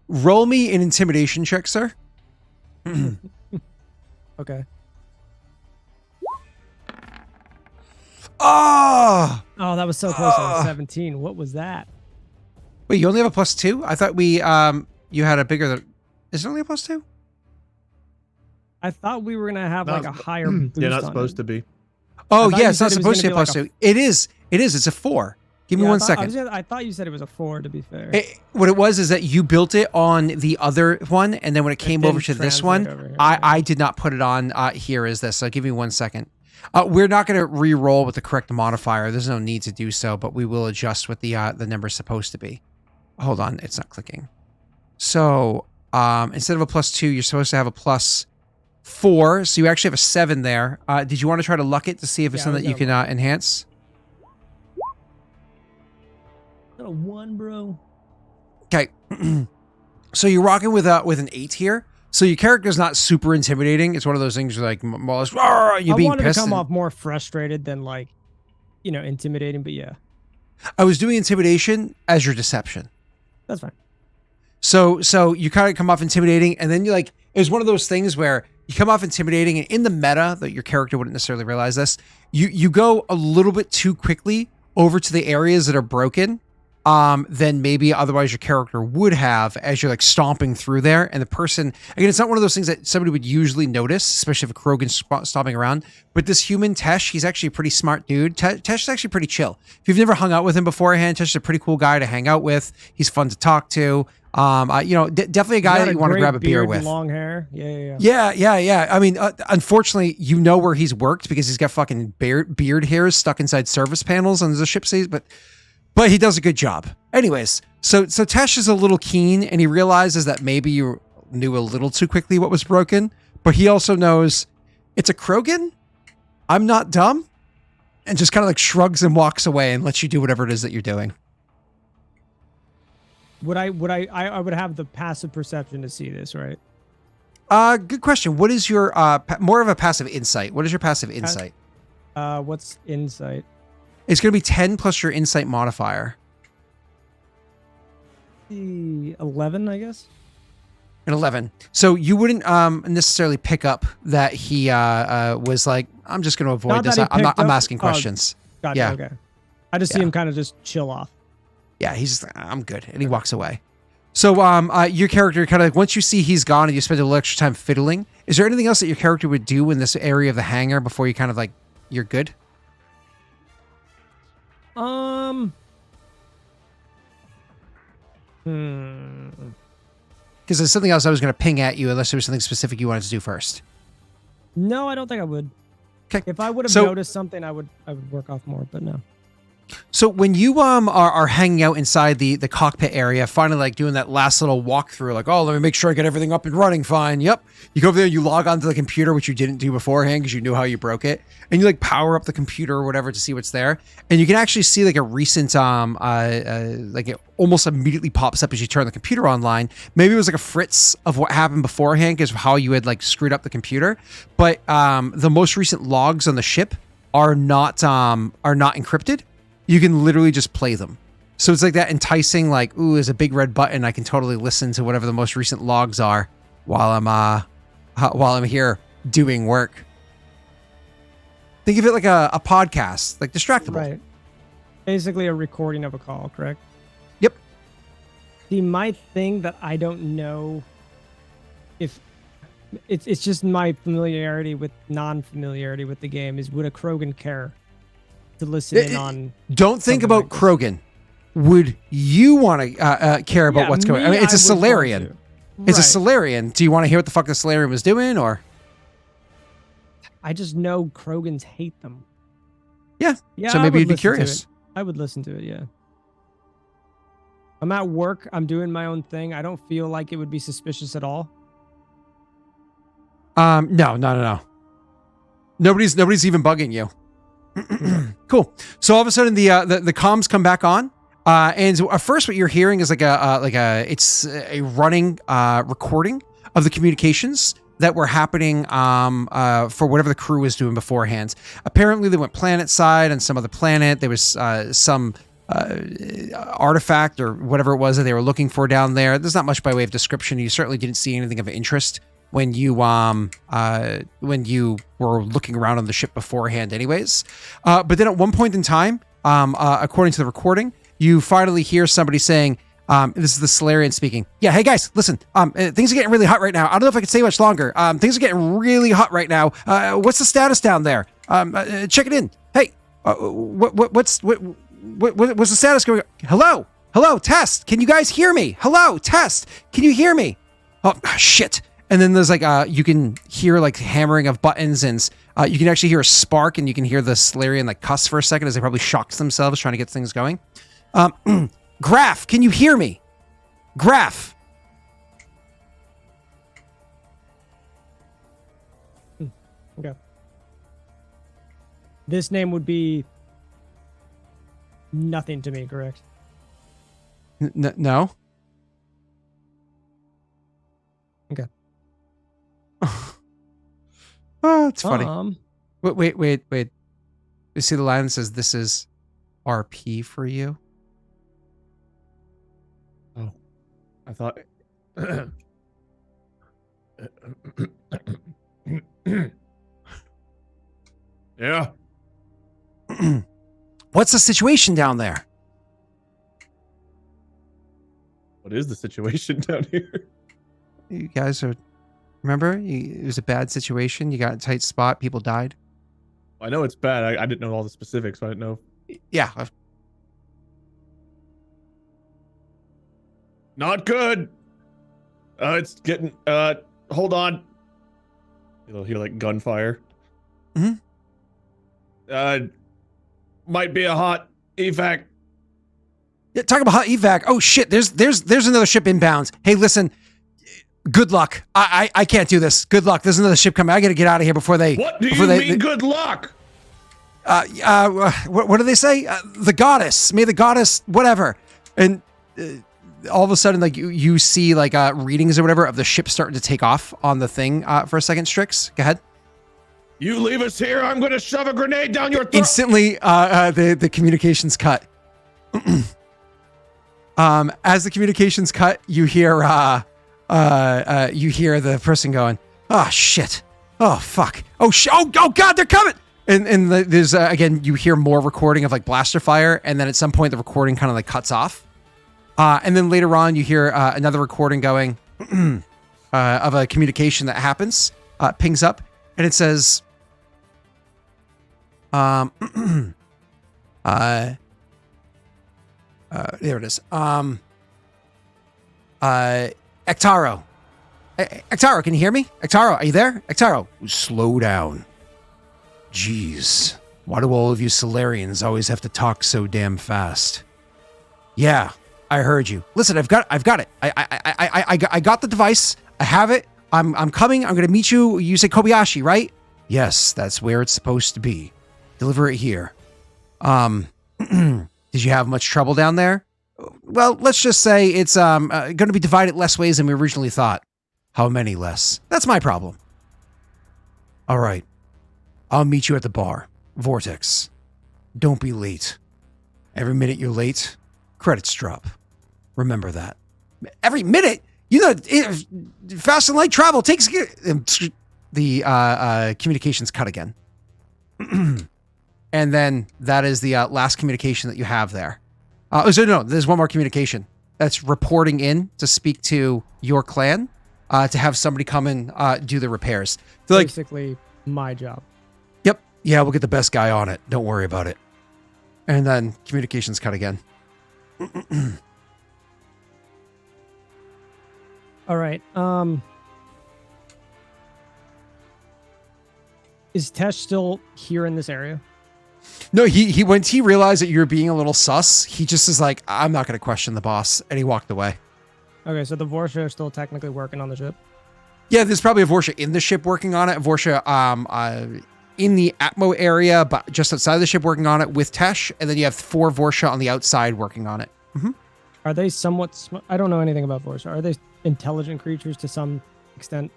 Speaker 1: Roll me an intimidation check, sir.
Speaker 3: Okay.
Speaker 1: Oh,
Speaker 3: that was so close. I was 17. What was that?
Speaker 1: Wait, you only have a +2? I thought you had a bigger. Is it only a +2?
Speaker 3: I thought we were gonna have like a higher boost.
Speaker 2: Yeah, not supposed to be.
Speaker 1: Oh yeah, it's not supposed to be a +2. It is. It's a 4. Give me 1 second.
Speaker 3: I thought you said it was a 4. To be fair,
Speaker 1: what it was is that you built it on the other one, and then when it came over to this one, I did not put it on here as this. So give me 1 second. We're not going to re-roll with the correct modifier. There's no need to do so, but we will adjust what the number's supposed to be. Hold on, it's not clicking. So instead of a +2, you're supposed to have a +4. So you actually have a 7 there. Did you want to try to luck it to see if it's something that you can enhance?
Speaker 3: Not a 1, bro.
Speaker 1: Okay. So you're rocking with an 8 here. So your character's not super intimidating. It's one of those things where like, more or less, "Rawr," you're
Speaker 3: I
Speaker 1: being
Speaker 3: wanted
Speaker 1: pissed.
Speaker 3: to come
Speaker 1: and-
Speaker 3: off more frustrated than like, intimidating. But yeah,
Speaker 1: I was doing intimidation as your deception.
Speaker 3: that's fine.
Speaker 1: So you kind of come off intimidating, and then you like, it was one of those things where you come off intimidating, and in the meta that your character wouldn't necessarily realize this, you go a little bit too quickly over to the areas that are broken, than maybe otherwise your character would have as you're like stomping through there. And the person, again, it's not one of those things that somebody would usually notice, especially if a Krogan's stomping around. But this human Tesh, he's actually a pretty smart dude. Tesh is actually pretty chill. If you've never hung out with him beforehand, Tesh is a pretty cool guy to hang out with. He's fun to talk to. Definitely a guy that you want to grab a beer with.
Speaker 3: Long hair. Yeah.
Speaker 1: Yeah. I mean, unfortunately, you know where he's worked because he's got fucking beard hairs stuck inside service panels on the ship seas, but he does a good job. Anyways, so Tesh is a little keen, and he realizes that maybe you knew a little too quickly what was broken, but he also knows it's a Krogan. I'm not dumb, and just kind of like shrugs and walks away and lets you do whatever it is that you're doing.
Speaker 3: I would have the passive perception to see this, right?
Speaker 1: Good question. What is your more of a passive insight? What is your passive insight?
Speaker 3: What's insight?
Speaker 1: It's going to be 10 plus your insight modifier.
Speaker 3: 11, I guess.
Speaker 1: An 11. So you wouldn't necessarily pick up that he was like, I'm just going to avoid
Speaker 3: Not
Speaker 1: this.
Speaker 3: that he
Speaker 1: I'm
Speaker 3: picked up-
Speaker 1: asking questions.
Speaker 3: Gotcha.
Speaker 1: Yeah.
Speaker 3: Okay. I just see him kind of just chill off.
Speaker 1: Yeah, he's just, I'm good. And he walks away. So your character kind of like, once you see he's gone and you spend a little extra time fiddling, is there anything else that your character would do in this area of the hangar before you kind of like, you're good? Because there's something else I was going to ping at you unless there was something specific you wanted to do first.
Speaker 3: No, I don't think I would.
Speaker 1: Okay.
Speaker 3: If I would have
Speaker 1: So-
Speaker 3: noticed something, I would work off more, but no.
Speaker 1: So when you are hanging out inside the cockpit area, finally like doing that last little walkthrough, like, oh, let me make sure I get everything up and running fine. Yep. You go over there, you log onto the computer, which you didn't do beforehand because you knew how you broke it, and you like power up the computer or whatever to see what's there, and you can actually see like a recent like it almost immediately pops up as you turn the computer online. Maybe it was like a fritz of what happened beforehand because of how you had like screwed up the computer, but the most recent logs on the ship are not encrypted. You can literally just play them. So it's like that enticing, like, ooh, there's a big red button. I can totally listen to whatever the most recent logs are while I'm here doing work. Think of it like a podcast, like Distractable.
Speaker 3: Right. Basically a recording of a call, correct?
Speaker 1: Yep.
Speaker 3: See, my thing that I don't know if it's just my familiarity with non-familiarity with the game is, would a Krogan care to listen in on?
Speaker 1: Don't think
Speaker 3: something
Speaker 1: about
Speaker 3: like this?
Speaker 1: Krogan. Would you want to care about
Speaker 3: Yeah,
Speaker 1: what's going on? I
Speaker 3: me,
Speaker 1: mean, it's a
Speaker 3: I would want
Speaker 1: Solarian.
Speaker 3: to.
Speaker 1: It's a
Speaker 3: Right.
Speaker 1: Solarian. Do you want to hear what the fuck the Solarian was doing, or?
Speaker 3: I just know Krogans hate them.
Speaker 1: Yeah.
Speaker 3: Yeah.
Speaker 1: So
Speaker 3: I
Speaker 1: maybe
Speaker 3: would
Speaker 1: you'd be
Speaker 3: listen to
Speaker 1: curious.
Speaker 3: it. I would listen to it. Yeah. I'm at work. I'm doing my own thing. I don't feel like it would be suspicious at all.
Speaker 1: No. Nobody's even bugging you. Cool. So all of a sudden the comms come back on, and at first what you're hearing is like a running recording of the communications that were happening for whatever the crew was doing beforehand. Apparently they went planet side on some other planet. There was some artifact or whatever it was that they were looking for down there. There's not much by way of description. You certainly didn't see anything of interest when you were looking around on the ship beforehand anyways. But then at one point in time, according to the recording, you finally hear somebody saying, this is the Solarian speaking. Yeah, hey guys, listen, things are getting really hot right now. I don't know if I can stay much longer. Things are getting really hot right now. What's the status down there? Check it in. Hey, what's the status going on? Hello, test. Can you guys hear me? Hello, test. Can you hear me? Oh, shit. And then there's like, you can hear like hammering of buttons, and you can actually hear a spark, and you can hear the Solarian like cuss for a second as they probably shocked themselves trying to get things going. Graff, can you hear me? Graff.
Speaker 3: Okay. This name would be nothing to me, correct?
Speaker 1: No.
Speaker 3: Okay.
Speaker 1: Oh, it's funny. Wait. You see the line that says, "This is RP for you."
Speaker 2: Oh, I thought. Yeah.
Speaker 1: What's the situation down there?
Speaker 2: What is the situation down here?
Speaker 1: You guys are. Remember, it was a bad situation. You got in a tight spot. People died.
Speaker 2: I know it's bad. I didn't know all the specifics, so I didn't know.
Speaker 1: Yeah.
Speaker 2: Not good. It's getting. Hold on. You'll hear like gunfire. Might be a hot evac.
Speaker 1: Yeah, talk about hot evac. Oh shit! There's another ship inbound. Hey, listen. Good luck. I can't do this. Good luck. There's another ship coming. I gotta get out of here before they.
Speaker 2: What do you mean? Good luck.
Speaker 1: What do they say? The goddess. May the goddess. Whatever. And all of a sudden, like you see like readings or whatever of the ship starting to take off on the thing for a second. Strix, go ahead.
Speaker 2: You leave us here, I'm gonna shove a grenade down your throat.
Speaker 1: Instantly, the communications cut. As the communications cut, you hear the person going, "Oh shit! Oh fuck! Oh shit! Oh god! They're coming!" And there's again, you hear more recording of like blaster fire, and then at some point the recording kind of like cuts off. And then later on, you hear another recording going of a communication that happens, pings up, and it says, there it is. Ektaro. Ektaro, can you hear me? Ektaro, are you there? Ektaro, slow down. Jeez, why do all of you Solarians always have to talk so damn fast? Yeah, I heard you. Listen, I've got it. I got the device. I have it. I'm coming. I'm gonna meet you. You say Kobayashi, right? Yes, that's where it's supposed to be. Deliver it here. Did you have much trouble down there? Well, let's just say it's going to be divided less ways than we originally thought. How many less? That's my problem. All right. I'll meet you at the bar. Vortex. Don't be late. Every minute you're late, credits drop. Remember that. Every minute? You know, fast and light travel takes... The communications cut again. And then that is the last communication that you have there. So no, there's one more communication that's reporting in to speak to your clan to have somebody come and do the repairs. They're
Speaker 3: Basically, my job.
Speaker 1: Yep. Yeah, we'll get the best guy on it. Don't worry about it. And then communications cut again.
Speaker 3: All right. Is Tesh still here in this area?
Speaker 1: No, he once he realized that you're being a little sus, he just is like, I'm not going to question the boss, and he walked away.
Speaker 3: Okay, so the Vorsha are still technically working on the ship.
Speaker 1: Yeah, there's probably a Vorsha in the ship working on it. Vorsha in the Atmo area, but just outside the ship working on it with Tesh, and then you have 4 Vorsha on the outside working on it. Mm-hmm.
Speaker 3: Are they somewhat? I don't know anything about Vorsha. Are they intelligent creatures to some extent?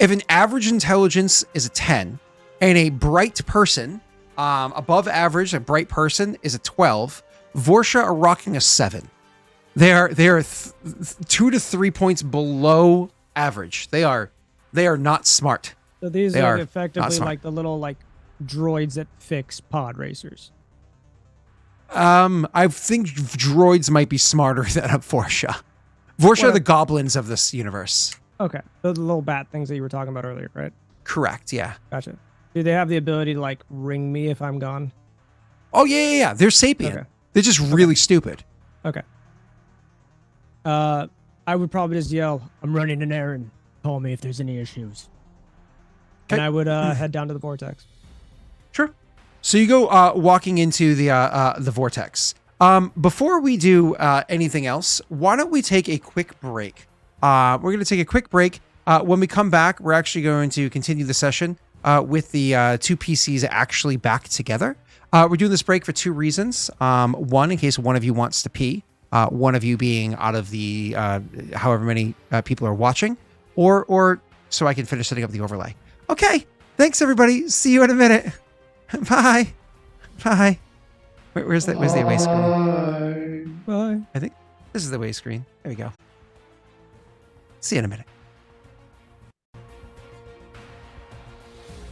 Speaker 1: If an average intelligence is a 10, and a bright person, above average, a bright person is a 12, Vorsha are rocking a 7. They are 2 to 3 points below average. They are not smart.
Speaker 3: So these are effectively like the little like droids that fix pod racers.
Speaker 1: I think droids might be smarter than a Vorsha. Vorsha are the goblins of this universe.
Speaker 3: Okay, the little bat things that you were talking about earlier, right?
Speaker 1: Correct. Yeah.
Speaker 3: Gotcha. Do they have the ability to like ring me if I'm gone?
Speaker 1: Oh yeah. They're sapient.
Speaker 3: Okay.
Speaker 1: They're just really stupid.
Speaker 3: Okay. I would probably just yell, "I'm running an errand. Call me if there's any issues."
Speaker 1: Okay.
Speaker 3: And I would head down to the vortex.
Speaker 1: Sure. So you go walking into the vortex. Before we do anything else, why don't we take a quick break? We're going to take a quick break. When we come back, we're actually going to continue the session with the 2 PCs actually back together. We're doing this break for 2 reasons. One, in case one of you wants to pee. One of you being out of the however many people are watching, or so I can finish setting up the overlay. Okay, Thanks, everybody. See you in a minute. Bye. Bye. Where's the away screen?
Speaker 5: Bye.
Speaker 3: Bye.
Speaker 1: I think this is the away screen. There we go. See you in a minute.